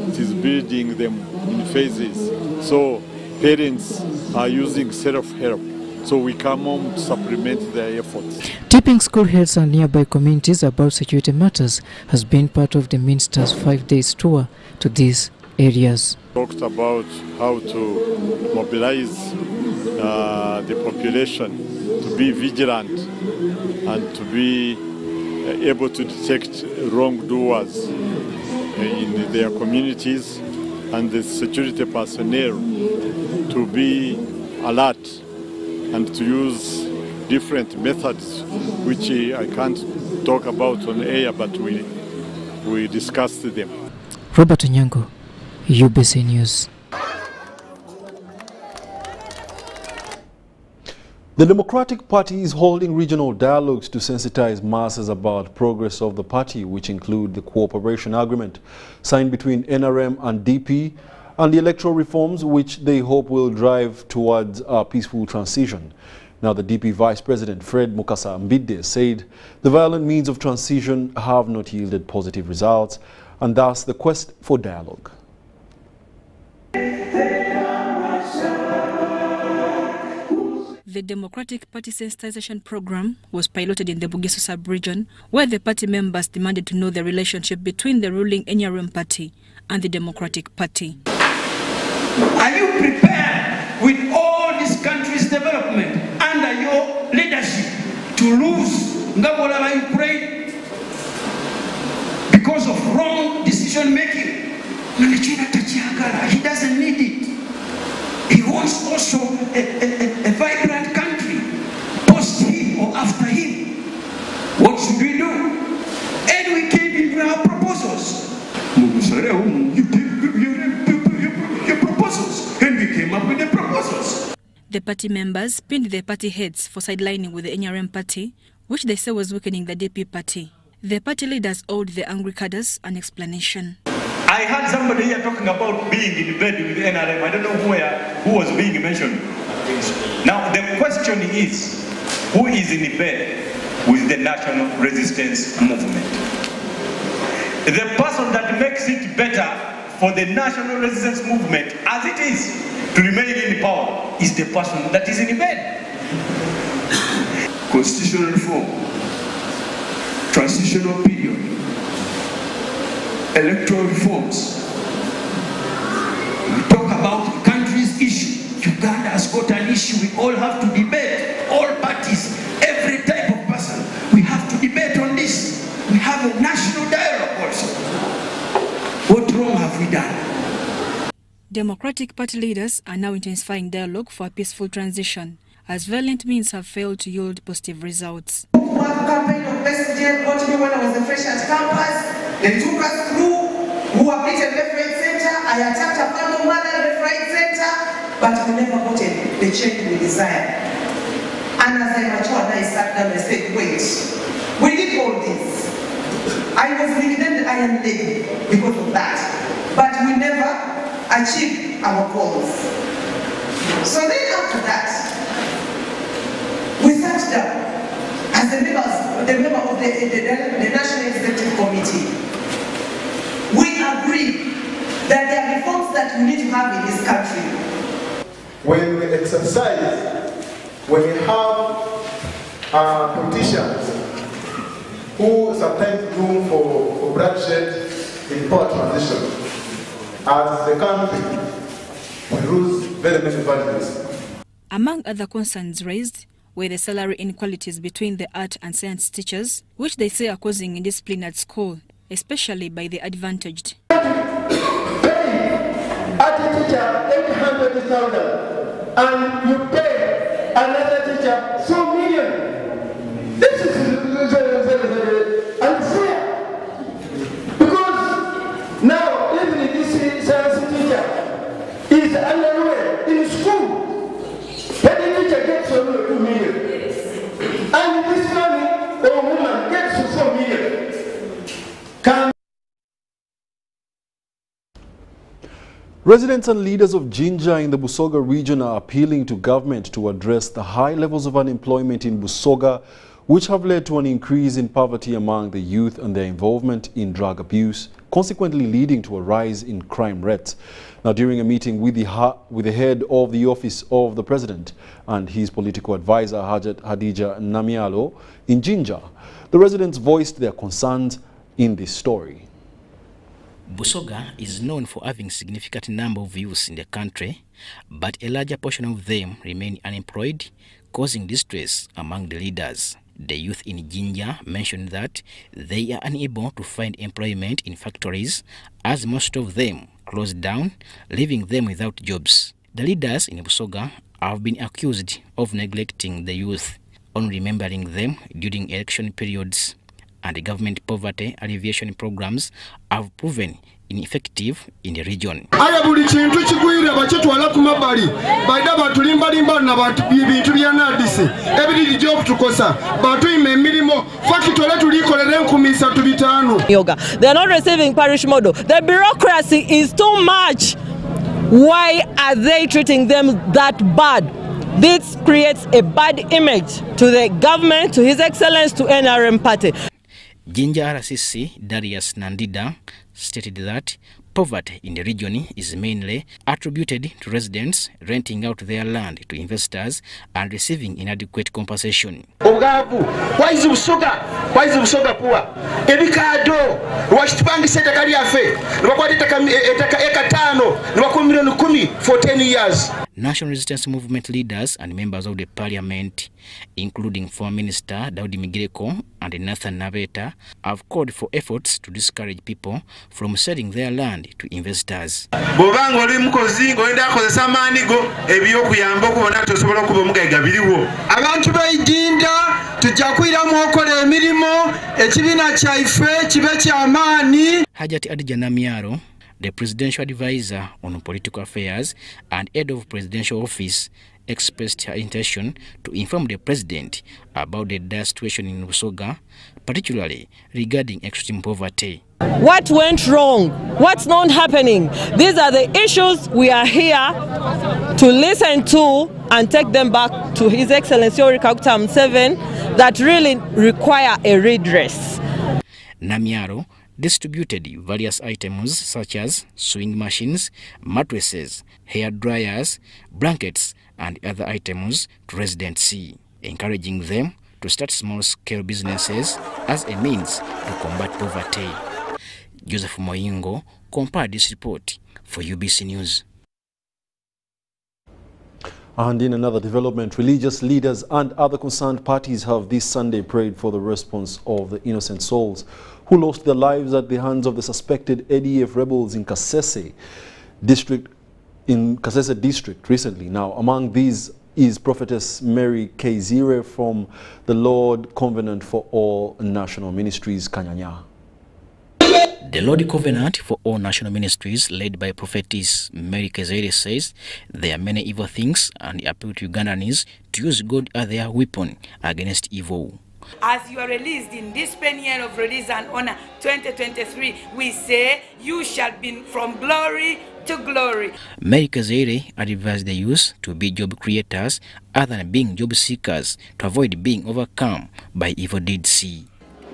[SPEAKER 11] It is building them in phases. So parents are using self-help. So we come home to supplement their efforts.
[SPEAKER 4] Tipping school heads and nearby communities about security matters has been part of the minister's 5-day tour to these areas.
[SPEAKER 11] Talked about how to mobilize the population to be vigilant and to be able to detect wrongdoers in their communities, and the security personnel to be alert and to use different methods which I can't talk about on air, but we discussed them.
[SPEAKER 4] Robert Onyango, UBC News.
[SPEAKER 3] The Democratic Party is holding regional dialogues to sensitize masses about progress of the party, which include the cooperation agreement signed between NRM and DP and the electoral reforms which they hope will drive towards a peaceful transition. Now, the DP Vice President Fred Mukasa Mbide said the violent means of transition have not yielded positive results, and thus the quest for dialogue.
[SPEAKER 5] The Democratic Party sensitization program was piloted in the Bugisu sub-region, where the party members demanded to know the relationship between the ruling NRM party and the Democratic Party.
[SPEAKER 12] Are you prepared with all this country's development under your leadership to lose Ngabolaba Ukraine because of wrong decision making? He doesn't need it. He wants also a vibrant country, post him or after him. What should we do? And we came in our proposals. You gave your proposals, and we came up with the proposals.
[SPEAKER 5] The party members pinned their party heads for sidelining with the NRM party, which they say was weakening the DP party. The party leaders owed the angry cadres an explanation.
[SPEAKER 13] I heard somebody here talking about being in bed with NRM. I don't know who was being mentioned. Now the question is, who is in bed with the National Resistance Movement? The person that makes it better for the National Resistance Movement as it is to remain in power is the person that is in bed.
[SPEAKER 12] Constitutional reform, transitional period, electoral reforms. We talk about the country's issue. Uganda has got an issue. We all have to debate. All parties, every type of person. We have to debate on this. We have a national dialogue also. What wrong have we done?
[SPEAKER 5] Democratic Party leaders are now intensifying dialogue for a peaceful transition, as violent means have failed to yield positive results.
[SPEAKER 14] Campaign of President got me when I was a fresh at campus. They took us through, who have beaten left right center. I attacked a family mother left right center, but we never got the change we desired. And as I matured, I sat down and said, wait, we did all this. I was renamed Iron Lady because of that, but we never achieved our goals. So then after that, we sat down as the member of the National Executive Committee. We agree that there are reforms that we need to have in this country.
[SPEAKER 15] When we exercise, when we have politicians who sometimes room for bloodshed in power transition, as the country, we lose very many values.
[SPEAKER 5] Among other concerns raised were the salary inequalities between the art and science teachers, which they say are causing indiscipline at school, especially by the advantaged.
[SPEAKER 15] Art teacher 800,000 and you pay another teacher 2 million. This is very unfair. Because now even this science teacher is underway in school. Any teacher gets only 2 million. And this money or woman gets 4 million.
[SPEAKER 3] Residents and leaders of Jinja in the Busoga region are appealing to government to address the high levels of unemployment in Busoga, which have led to an increase in poverty among the youth and their involvement in drug abuse, consequently leading to a rise in crime rates. Now, during a meeting with the head of the Office of the President and his political advisor, Hajat Hadija Namialo, in Jinja, the residents voiced their concerns in this story.
[SPEAKER 16] Busoga is known for having a significant number of youths in the country, but a larger portion of them remain unemployed, causing distress among the leaders. The youth in Jinja mentioned that they are unable to find employment in factories, as most of them closed down, leaving them without jobs. The leaders in Busoga have been accused of neglecting the youth, only remembering them during election periods, and the government poverty alleviation programs have proven ineffective in the region.
[SPEAKER 15] Aya buli kintu kigwira bakitwala ku mabbali baida batulimbalimba na bintu bya nadisi ebiriri gy'okutukosa batuyima emirimo fakitole tulikolera 3,500.
[SPEAKER 17] They are not receiving parish model. The bureaucracy is too much. Why are they treating them that bad? This creates a bad image to the government, to His Excellency, to NRM party.
[SPEAKER 16] Jinja RCC Darius Nandida stated that poverty in the region is mainly attributed to residents renting out their land to investors and receiving inadequate compensation.
[SPEAKER 15] Ogavu, why is Busoga poor? Ebikado, washtipangi seta kali yafe, nwakwati eka tano, nwako milioni 10 for 10 years.
[SPEAKER 16] National Resistance Movement leaders and members of the parliament, including former Minister Daudi Migireko and Nathan Nabeta, have called for efforts to discourage people from selling their land to investors.
[SPEAKER 15] Bobango oli mukozi ngoenda akozesa amaani go ebyokuyamba okubona tosobola okuba omugaiga biriwo. Abantu b'Ijinda tujja kwiramu okola emirimu ekibiina kyaife kibe ky'amaani.
[SPEAKER 16] Hajati Adija Namyaro, the presidential advisor on political affairs and head of presidential office, expressed her intention to inform the president about the dire situation in Busoga, particularly regarding extreme poverty.
[SPEAKER 17] What went wrong? What's not happening? These are the issues we are here to listen to and take them back to His Excellency Yoweri Kaguta Museveni that really require a redress.
[SPEAKER 16] Namyaro distributed various items such as sewing machines, mattresses, hair dryers, blankets, and other items to residents, encouraging them to start small-scale businesses as a means to combat poverty. Joseph Moyingo compiled this report for UBC News.
[SPEAKER 3] And in another development, religious leaders and other concerned parties have this Sunday prayed for the response of the innocent souls who lost their lives at the hands of the suspected ADF rebels in Kasese district recently. Now, among these is Prophetess Mary Kezire from the Lord Covenant for All National Ministries, Kanyanya.
[SPEAKER 16] The Lord Covenant for All National Ministries, led by Prophetess Mary Kezire, says there are many evil things and appeal to Ugandans to use God as their weapon against evil.
[SPEAKER 18] As you are released in this pen year of release and honor 2023, we say you shall be from glory to glory.
[SPEAKER 16] Mary Kezire advised the youth to be job creators other than being job seekers to avoid being overcome by evil deeds.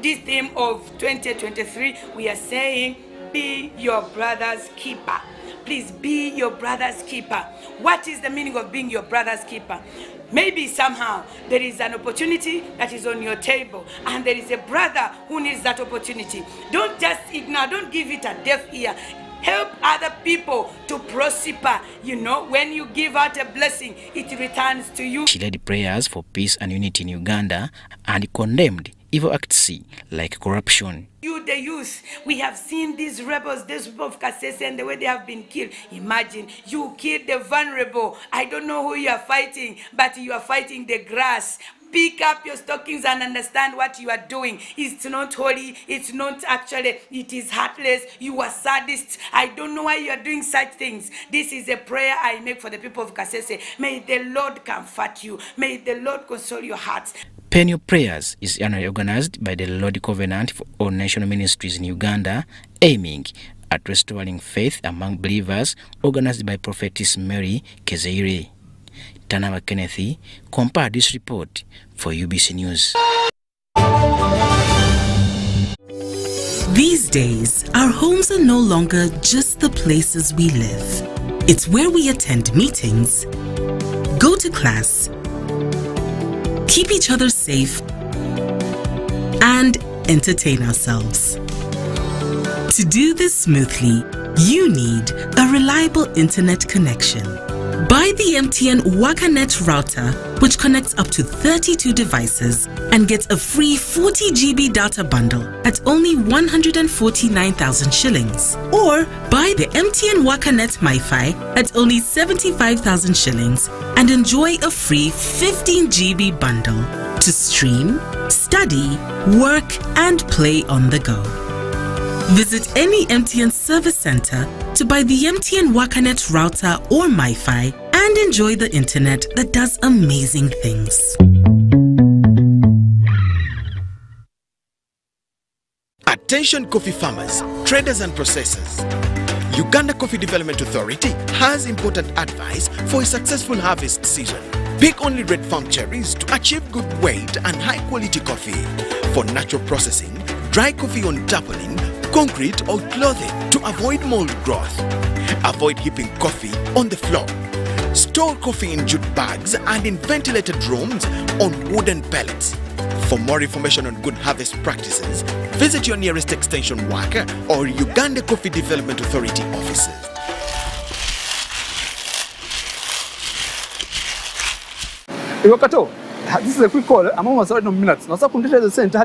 [SPEAKER 18] This theme of 2023, we are saying, be your brother's keeper. Please be your brother's keeper. What is the meaning of being your brother's keeper? Maybe somehow there is an opportunity that is on your table and there is a brother who needs that opportunity. Don't just ignore, don't give it a deaf ear. Help other people to prosper. You know, when you give out a blessing, it returns to you.
[SPEAKER 16] She led prayers for peace and unity in Uganda and condemned evil acts like corruption.
[SPEAKER 18] You, the youth, we have seen these rebels, these people of Kasese, and the way they have been killed. Imagine, you killed the vulnerable. I don't know who you are fighting, but you are fighting the grass. Pick up your stockings and understand what you are doing. It's not holy. It's not actually, it is heartless. You are sadists. I don't know why you are doing such things. This is a prayer I make for the people of Kasese. May the Lord comfort you. May the Lord console your hearts.
[SPEAKER 16] Penny Prayers is annually organized by the Lord Covenant for All National Ministries in Uganda, aiming at restoring faith among believers, organized by Prophetess Mary Kezire. Tanama Kenneth compiled this report for UBC News.
[SPEAKER 19] These days, our homes are no longer just the places we live. It's where we attend meetings, go to class, keep each other safe, and entertain ourselves. To do this smoothly, you need a reliable internet connection. Buy the MTN WakaNet router, which connects up to 32 devices and gets a free 40 GB data bundle at only 149,000 shillings. Or buy the MTN WakaNet MiFi at only 75,000 shillings and enjoy a free 15 GB bundle to stream, study, work, and play on the go. Visit any MTN service center to buy the MTN WakaNet router or MiFi and enjoy the internet that does amazing things.
[SPEAKER 20] Attention coffee farmers, traders and processors.
[SPEAKER 1] Uganda Coffee Development Authority has important advice for a successful harvest season. Pick only red farm cherries to achieve good weight and high quality coffee. For natural processing, dry coffee on tarpaulin, concrete or clothing to avoid mold growth. Avoid heaping coffee on the floor. Store coffee in jute bags and in ventilated rooms on wooden pallets. For more information on good harvest practices, visit your nearest extension worker or Uganda Coffee Development Authority offices.
[SPEAKER 2] Iwakato, this is a quick call. I'm almost out of minutes. Now, the center.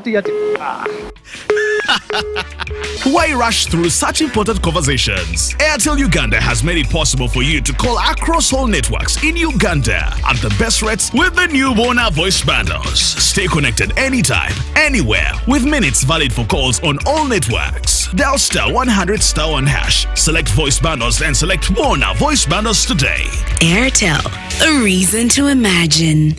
[SPEAKER 20] Why rush through such important conversations? Airtel Uganda has made it possible for you to call across all networks in Uganda at the best rates with the new Bona voice bundles. Stay connected anytime, anywhere, with minutes valid for calls on all networks. Dial star 100 star 1 hash, select voice bundles and select Bona voice bundles today.
[SPEAKER 19] Airtel, a reason to imagine.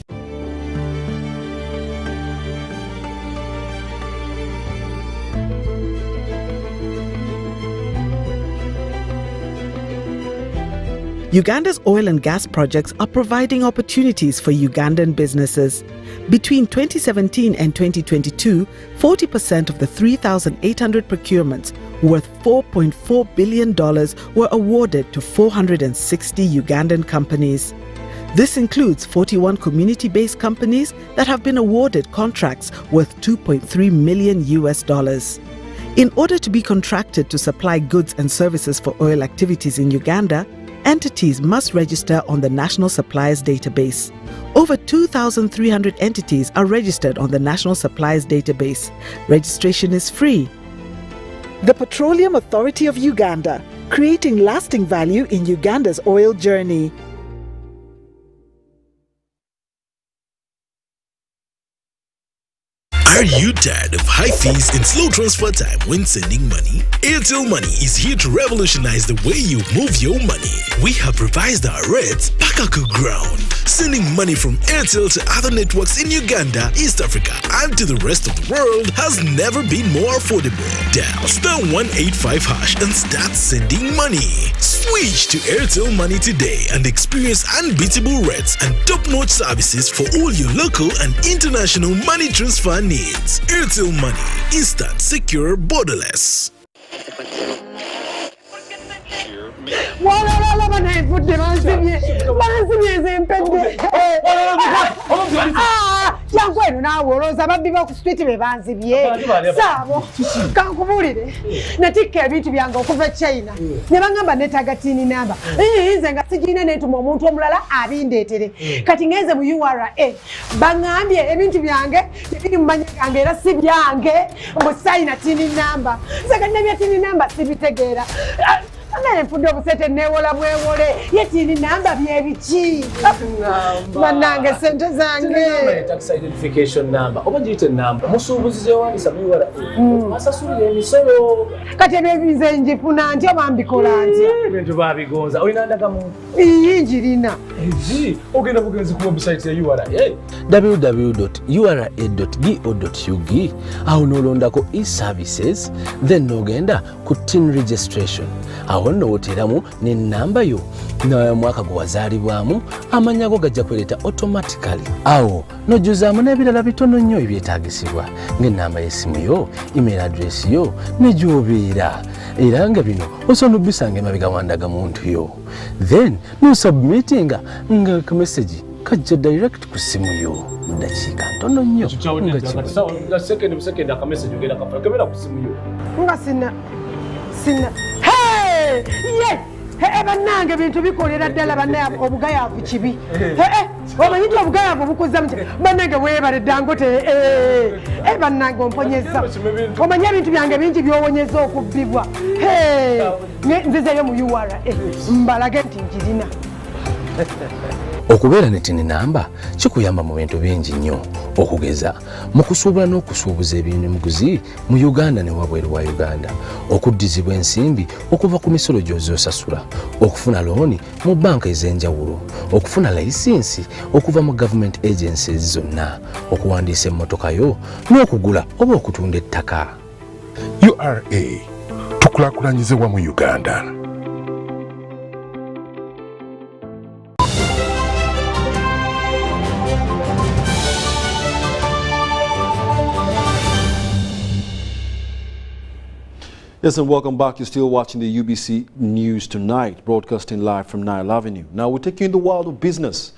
[SPEAKER 22] Uganda's oil and gas projects are providing opportunities for Ugandan businesses. Between 2017 and 2022, 40% of the 3,800 procurements worth $4.4 billion were awarded to 460 Ugandan companies. This includes 41 community-based companies that have been awarded contracts worth $2.3 million. In order to be contracted to supply goods and services for oil activities in Uganda, entities must register on the National Suppliers Database. Over 2,300 entities are registered on the National Suppliers Database. Registration is free. The Petroleum Authority of Uganda, creating lasting value in Uganda's oil journey.
[SPEAKER 20] Are you tired of high fees and slow transfer time when sending money? Airtel Money is here to revolutionize the way you move your money. We have revised our rates back to ground. Sending money from Airtel to other networks in Uganda, East Africa, and to the rest of the world has never been more affordable. Dial star 185 hash and start sending money. Switch to Airtel Money today and experience unbeatable rates and top-notch services for all your local and international money transfer needs. Airtel Money, instant, secure, borderless.
[SPEAKER 23] Yankwenu nawe olowooza ababbi ba ku street be banzibye saabo kankubulire natikka ebintu byange okuva e China ne bangamba neetaaga tiini namba nze nga sigirina neetuma omuntu omulala abindeetere kati ngenze mu URA baŋŋambye ebintu byange tebiri mu manya gange era si byange mbu sayina tiini namba nze kati nebya tiini namba sibitegeera Mfudde obusete neewola bwewole ye tiini namba byebiki bannange sente zange
[SPEAKER 24] tax identification number oba giyite namba musuubuzi zewandiisa muyiwala asasulira emisolo
[SPEAKER 23] kati ebyo nze njifuna ntya bambikola ntya
[SPEAKER 24] ebintu babigonza olina ndagamuntu
[SPEAKER 23] njirina
[SPEAKER 24] ogenda bugenzi ku website ya URA
[SPEAKER 27] www.ura.go.ug awo n'olondako e-services then n'ogenda ku tin registration awo n'oteeramu n'ennamba yo n'omwaka gwe wazaalibwamu amannya go gajja kwereta automatically awo n'ojjuzaamu n'ebirala bitono nnyo ebyetaagisibwa ng'ennamba y'essimu yo email address yo ne gy'obeera era nga bino osobola obbisanga emabega wandagamuntu yo then n'osubmitinga nga kamesagi kajja direct ku ssimu yo mu ddakiika ntono nnyo
[SPEAKER 23] nga sina bannange ebintu bikolera ddala bannange obugayaavu kibi omanyi nti obugayaavu bukuza muki bannange weebale Dangote bannange omponyeza omanyi ebintu byange bingi byowonyeza okubbibwa nzizeyo mu URA mbalage nti njirina
[SPEAKER 27] okubeera ne tini namba kikuyamba mu bintu bingi nnyo okugeza mu kusuubula n'okusuubuza eby'emuguzi mu Uganda ne wabweru wa Uganda okuddizibwa ensimbi okuva ku misolo gy'ozosasula okufuna looni mu banka ez'enjawulo okufuna layisinsi okuva mu government agencies zonna okuwandiisa emmotoka yo n'okugula oba okutunda ettaka.
[SPEAKER 28] URA tukulaakulanyize wamu Uganda.
[SPEAKER 3] Yes, and welcome back. You're still watching the UBC News Tonight, broadcasting live from Nile Avenue. Now we take you in the world of business.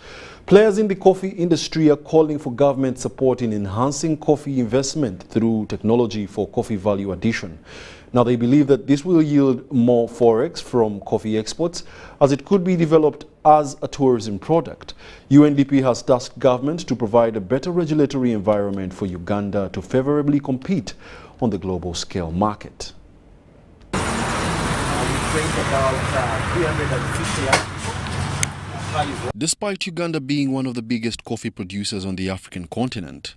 [SPEAKER 3] Players in the coffee industry are calling for government support in enhancing coffee investment through technology for coffee value addition. Now they believe that this will yield more forex from coffee exports, as it could be developed as a tourism product. UNDP has tasked government to provide a better regulatory environment for Uganda to favorably compete on the global scale market. Despite Uganda being one of the biggest coffee producers on the African continent,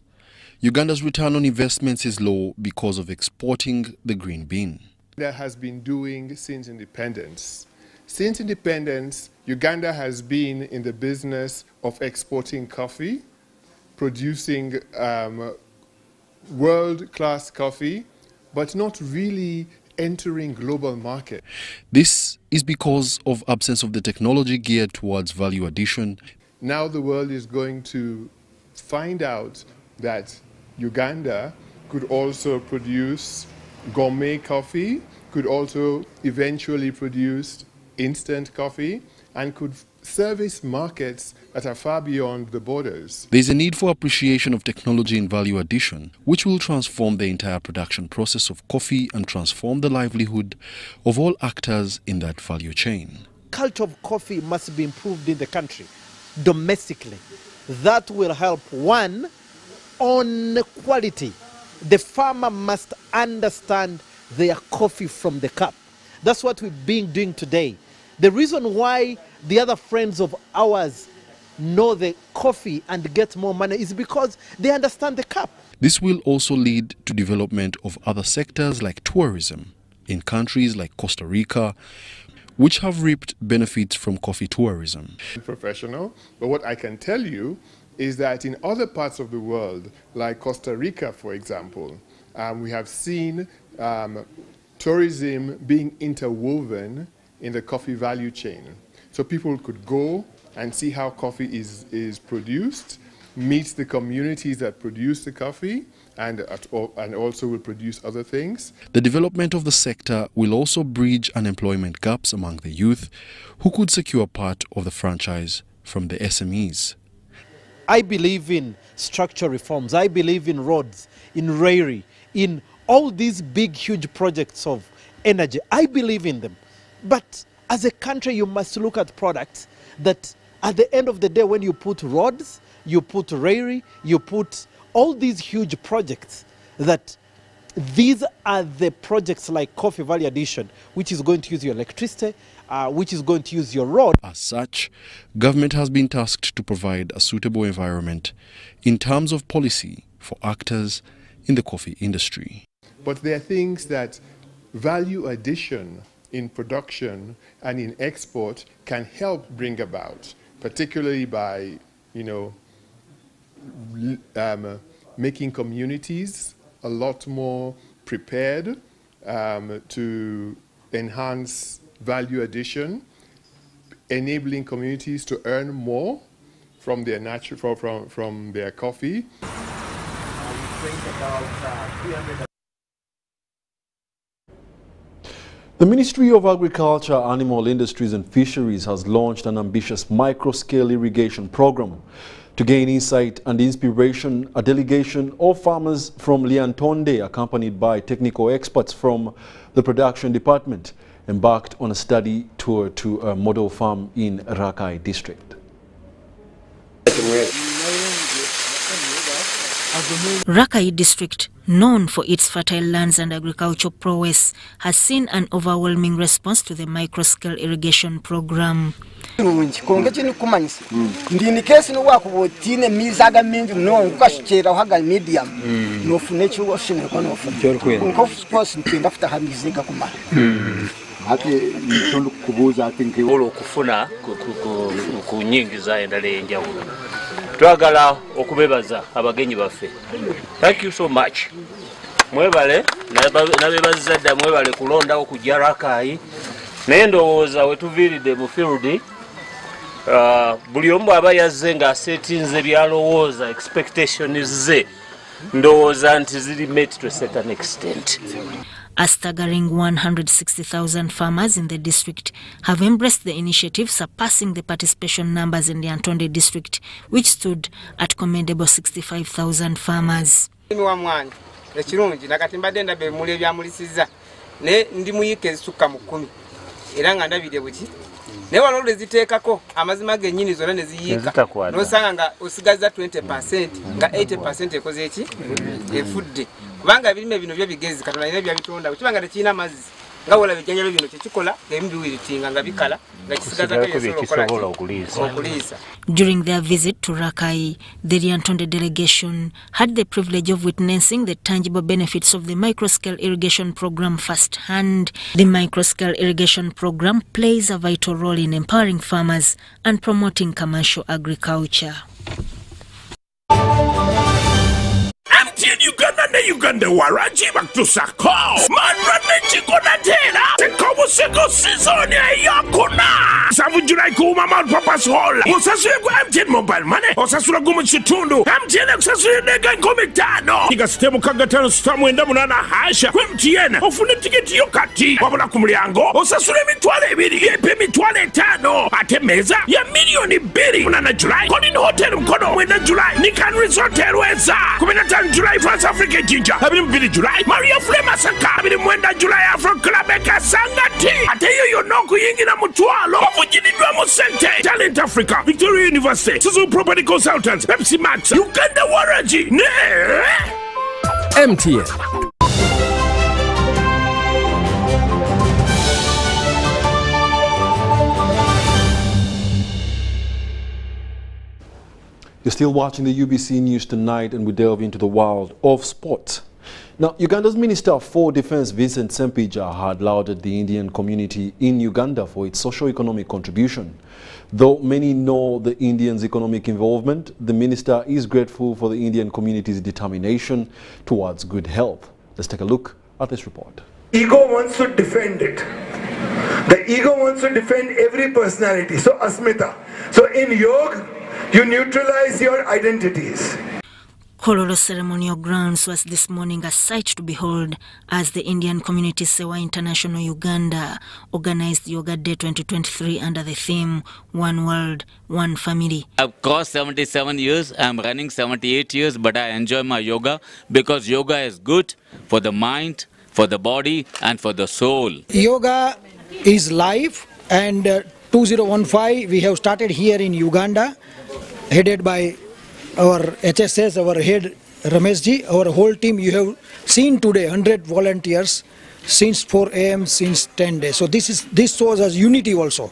[SPEAKER 3] Uganda's return on investments is low because of exporting the green bean.
[SPEAKER 6] That has been doing since independence. Since independence, Uganda has been in the business of exporting coffee, producing world-class coffee, but not really entering global market.
[SPEAKER 3] This is because of absence of the technology geared towards value addition.
[SPEAKER 6] Now the world is going to find out that Uganda could also produce gourmet coffee, could also eventually produce instant coffee, and could service markets that are far beyond the borders.
[SPEAKER 3] There is a need for appreciation of technology in value addition, which will transform the entire production process of coffee and transform the livelihood of all actors in that value chain.
[SPEAKER 7] Culture of coffee must be improved in the country, domestically. That will help, one, on quality. The farmer must understand their coffee from the cup. That's what we've been doing today. The reason why the other friends of ours know the coffee and get more money is because they understand the cup.
[SPEAKER 3] This will also lead to development of other sectors like tourism in countries like Costa Rica, which have reaped benefits from coffee tourism.
[SPEAKER 6] Professional, but what I can tell you is that in other parts of the world, like Costa Rica, for example, we have seen tourism being interwoven in the coffee value chain. So people could go and see how coffee is produced, meet the communities that produce the coffee, and also will produce other things.
[SPEAKER 3] The development of the sector will also bridge unemployment gaps among the youth, who could secure part of the franchise from the SMEs.
[SPEAKER 7] I believe in structural reforms. I believe in roads, in railway, in all these big, huge projects of energy. I believe in them. But as a country, you must look at products that at the end of the day, when you put roads, you put railway, you put all these huge projects, that these are the projects like Coffee Value Addition, which is going to use your electricity, which is going to use your road.
[SPEAKER 3] As such, government has been tasked to provide a suitable environment in terms of policy for actors in the coffee industry.
[SPEAKER 6] But there are things that value addition in production and in export can help bring about, particularly by, making communities a lot more prepared to enhance value addition, enabling communities to earn more from their from their coffee.
[SPEAKER 3] The Ministry of Agriculture, Animal Industries and Fisheries has launched an ambitious micro-scale irrigation program. To gain insight and inspiration, a delegation of farmers from Liantonde, accompanied by technical experts from the production department, embarked on a study tour to a model farm in Rakai district.
[SPEAKER 8] Rakai district, known for its fertile lands and agricultural prowess, has seen an overwhelming response to the microscale irrigation program.
[SPEAKER 9] Twagala okubebaza abagenyi baffe. Thank you so much. Mwebale nabebaza dda mwebale kulonda okujja Rakai. Naye ndowooza wetuviiridde mu field buli omu aba yazze ng'asetinze byalowooza expectations ze ndowooza nti ziri met to a certain extent.
[SPEAKER 8] A staggering 160,000 farmers in the district have embraced the initiative, surpassing the participation numbers in the Antonde district, which stood at commendable 65,000 farmers.
[SPEAKER 4] Ne walole ziteekako amazima gennyini zonna ne ziyiika n'osanga nga osigaza 20% nga 80% ekoze eki efudde kubanga ebirime bino byo bigezi Katonda alina byabitonda kibanga tekirina mazzi nga wola bijjanjalo bino kyekikola ebimu biwiritinga nga bikala nga kisigazako yesobola okuliisa.
[SPEAKER 8] During their visit to Rakai, the Lyantonde delegation had the privilege of witnessing the tangible benefits of the microscale irrigation program firsthand. The microscale irrigation program plays a vital role in empowering farmers and promoting commercial agriculture.
[SPEAKER 10] Uganda ne Uganda waraji batusako manrane chikona tela tekobu seko season yakuna savu July kuma Mount Papa's Hall usasure kwa MTN mobile money usasura gumu chitundu MTN usasure nega ngome tano iga stemu kagatano stamu enda munana hasha kwa MTN ufune tiketi yokati wabula kumulyango usasure mitwale ebiri yepe mitwale tano ate meza ya milioni 2 munana July Colin Hotel mkono mwenda July Nikan Resort Airways 15 July France Africa Jinja Abiri July Maria Flema Saka Abiri Mwenda July Afro Club Eka Sangati Ate yonoku yingi na mutualo Wafujinidwa Musente Talent Africa Victoria University Suzu Property Consultants Pepsi Max Uganda Waraji Ne
[SPEAKER 11] MTN.
[SPEAKER 3] You're still watching the UBC News Tonight, and we delve into the world of sport. Now, Uganda's Minister for Defense, Vincent Sempija, had lauded the Indian community in Uganda for its socio-economic contribution. Though many know the Indians' economic involvement, the minister is grateful for the Indian community's determination towards good health. Let's take a look at this report.
[SPEAKER 15] Ego wants to defend it. The ego wants to defend every personality. So, Asmita. So, in yoga, you neutralize your identities.
[SPEAKER 8] Kololo ceremonial grounds was this morning a sight to behold as the Indian community Sewa International Uganda organized Yoga Day 2023 under the theme One World, One Family.
[SPEAKER 13] I've crossed 77 years, I'm running 78 years, but I enjoy my yoga because yoga is good for the mind, for the body and for the soul.
[SPEAKER 21] Yoga is life, and 2015 we have started here in Uganda, headed by our HSS, our head Rameshji, our whole team. You have seen today 100 volunteers since 4 a.m. since 10 days. So this shows us unity also.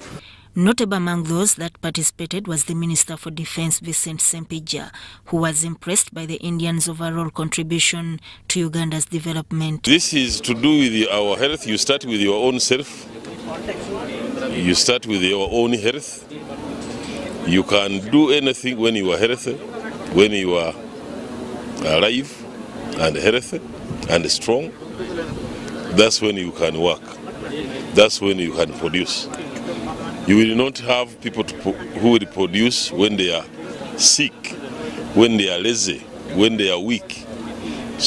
[SPEAKER 8] Notable among those that participated was the Minister for Defense, Vincent Sempija, who was impressed by the Indians' overall contribution to Uganda's development.
[SPEAKER 25] This is to do with our health. You start with your own self. You start with your own health. You can do anything when you are healthy, when you are alive and healthy and strong. That's when you can work. That's when you can produce. You will not have people who will produce when they are sick, when they are lazy, when they are weak.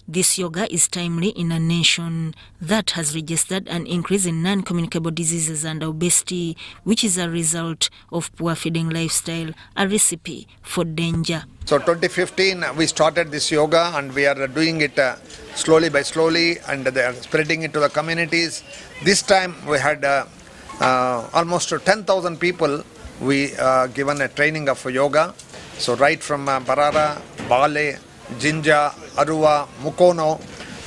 [SPEAKER 8] This yoga is timely in a nation that has registered an increase in non-communicable diseases and obesity, which is a result of poor feeding lifestyle, a recipe for danger.
[SPEAKER 26] So 2015 we started this yoga, and we are doing it slowly by slowly, and they are spreading it to the communities. This time we had almost 10,000 people we given a training of yoga. So right from Barara, Bale, Jinja, Arua, Mukono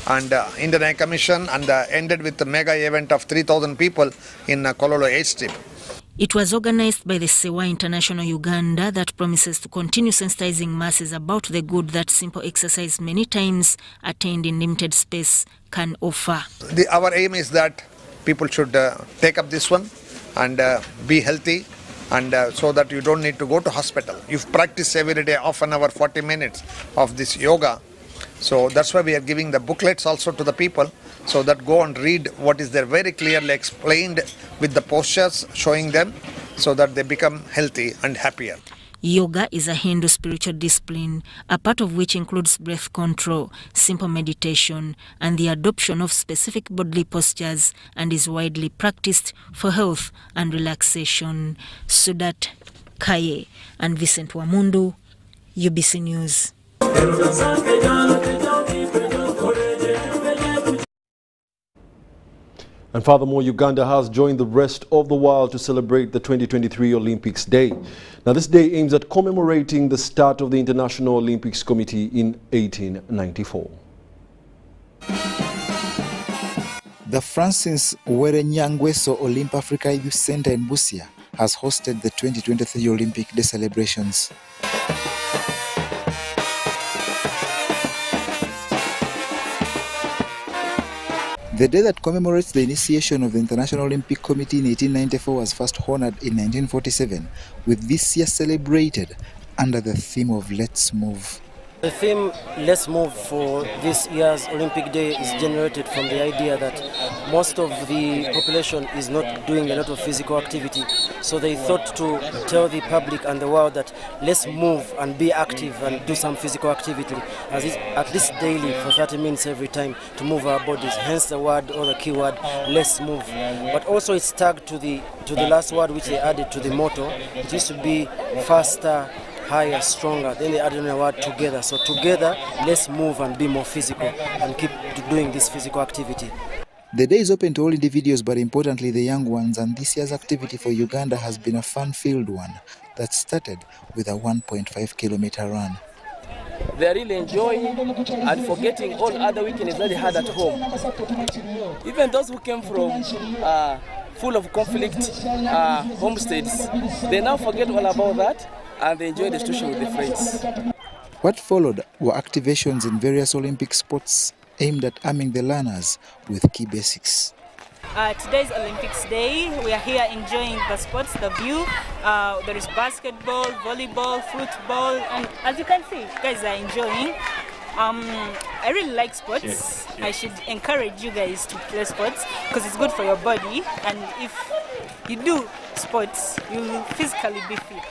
[SPEAKER 26] and Indian High Commission, and ended with a mega event of 3,000 people in Kololo H-Strip.
[SPEAKER 8] It was organized by the Sewa International Uganda that promises to continue sensitizing masses about the good that simple exercise, many times attained in limited space, can offer.
[SPEAKER 26] Our aim is that people should take up this one and be healthy, and so that you don't need to go to hospital. You practice every day, half an hour, 40 minutes of this yoga. So that's why we are giving the booklets also to the people, so that go and read what is there very clearly explained with the postures showing them, so that they become healthy and happier.
[SPEAKER 8] Yoga is a Hindu spiritual discipline, a part of which includes breath control, simple meditation, and the adoption of specific bodily postures, and is widely practiced for health and relaxation. Sudat Kaye and Vincent Wamundu, UBC News.
[SPEAKER 3] And furthermore, Uganda has joined the rest of the world to celebrate the 2023 Olympics Day. Now, this day aims at commemorating the start of the International Olympics Committee in 1894.
[SPEAKER 5] The Francis Werenyangweso Olymp Africa Youth Center in Busia has hosted the 2023 Olympic Day celebrations. The day that commemorates the initiation of the International Olympic Committee in 1894 was first honored in 1947, with this year celebrated under the theme of Let's Move.
[SPEAKER 11] The theme Let's Move for this year's Olympic Day is generated from the idea that most of the population is not doing a lot of physical activity. So they thought to tell the public and the world that let's move and be active and do some physical activity, at least daily for 30 minutes every time, to move our bodies. Hence the word or the key word, let's move. But also it's tagged to the last word which they added to the motto. It used to be faster, higher, stronger. Then they added a word together. So together, let's move and be more physical and keep doing this physical activity.
[SPEAKER 5] The day is open to all individuals, but importantly the young ones, and this year's activity for Uganda has been a fun-filled one that started with a 1.5-kilometer run.
[SPEAKER 24] They are really enjoying and forgetting all other weekends that they had at home. Even those who came from full of conflict homesteads, they now forget all about that and they enjoy the situation with their friends.
[SPEAKER 5] What followed were activations in various Olympic sports aimed at arming the learners with key basics.
[SPEAKER 12] Today's Olympics Day. We are here enjoying the sports, the view. There is basketball, volleyball, football, and as you can see, guys are enjoying. I really like sports. Yes. I should encourage you guys to play sports because it's good for your body, and if you do sports, you will physically be fit.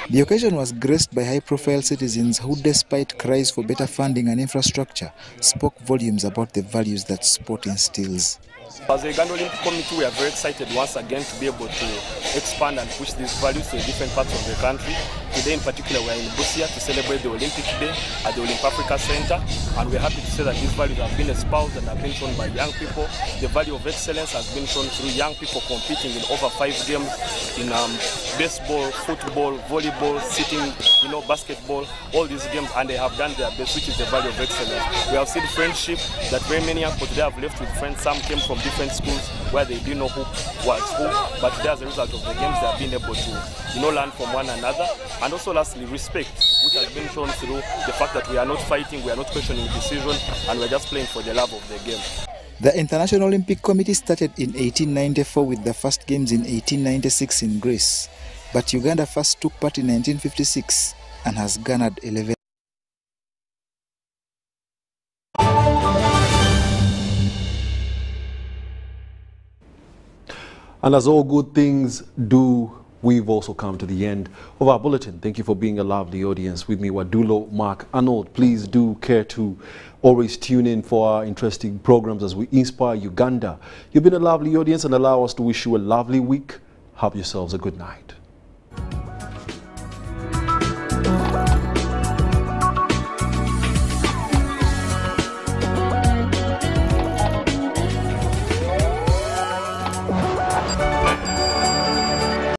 [SPEAKER 5] The occasion was graced by high-profile citizens who, despite cries for better funding and infrastructure, spoke volumes about the values that sport instills.
[SPEAKER 14] As the Uganda Olympic Committee, we are very excited once again to be able to expand and push these values to different parts of the country. Today in particular, we are in Busia to celebrate the Olympic Day at the Olymp Africa Center, and we're happy to say that these values have been espoused and have been shown by young people. The value of excellence has been shown through young people competing in over 5 games in baseball, football, volleyball, sitting, basketball, all these games, and they have done their best, which is the value of excellence. We have seen friendship that very many young people today have left with friends. Some came from different schools where they didn't know who was who, but today as a result of the games they have been able to learn from one another. And also lastly, respect, which has been shown through the fact that we are not fighting, we are not questioning decision, and we're just playing for the love of the game.
[SPEAKER 5] The International Olympic Committee started in 1894 with the first games in 1896 in Greece, but Uganda first took part in 1956 and has garnered 11.
[SPEAKER 3] And as all good things do, we've also come to the end of our bulletin. Thank you for being a lovely audience. With me, Wadulo Mark Arnold. Please do care to always tune in for our interesting programs as we inspire Uganda. You've been a lovely audience and allow us to wish you a lovely week. Have yourselves a good night.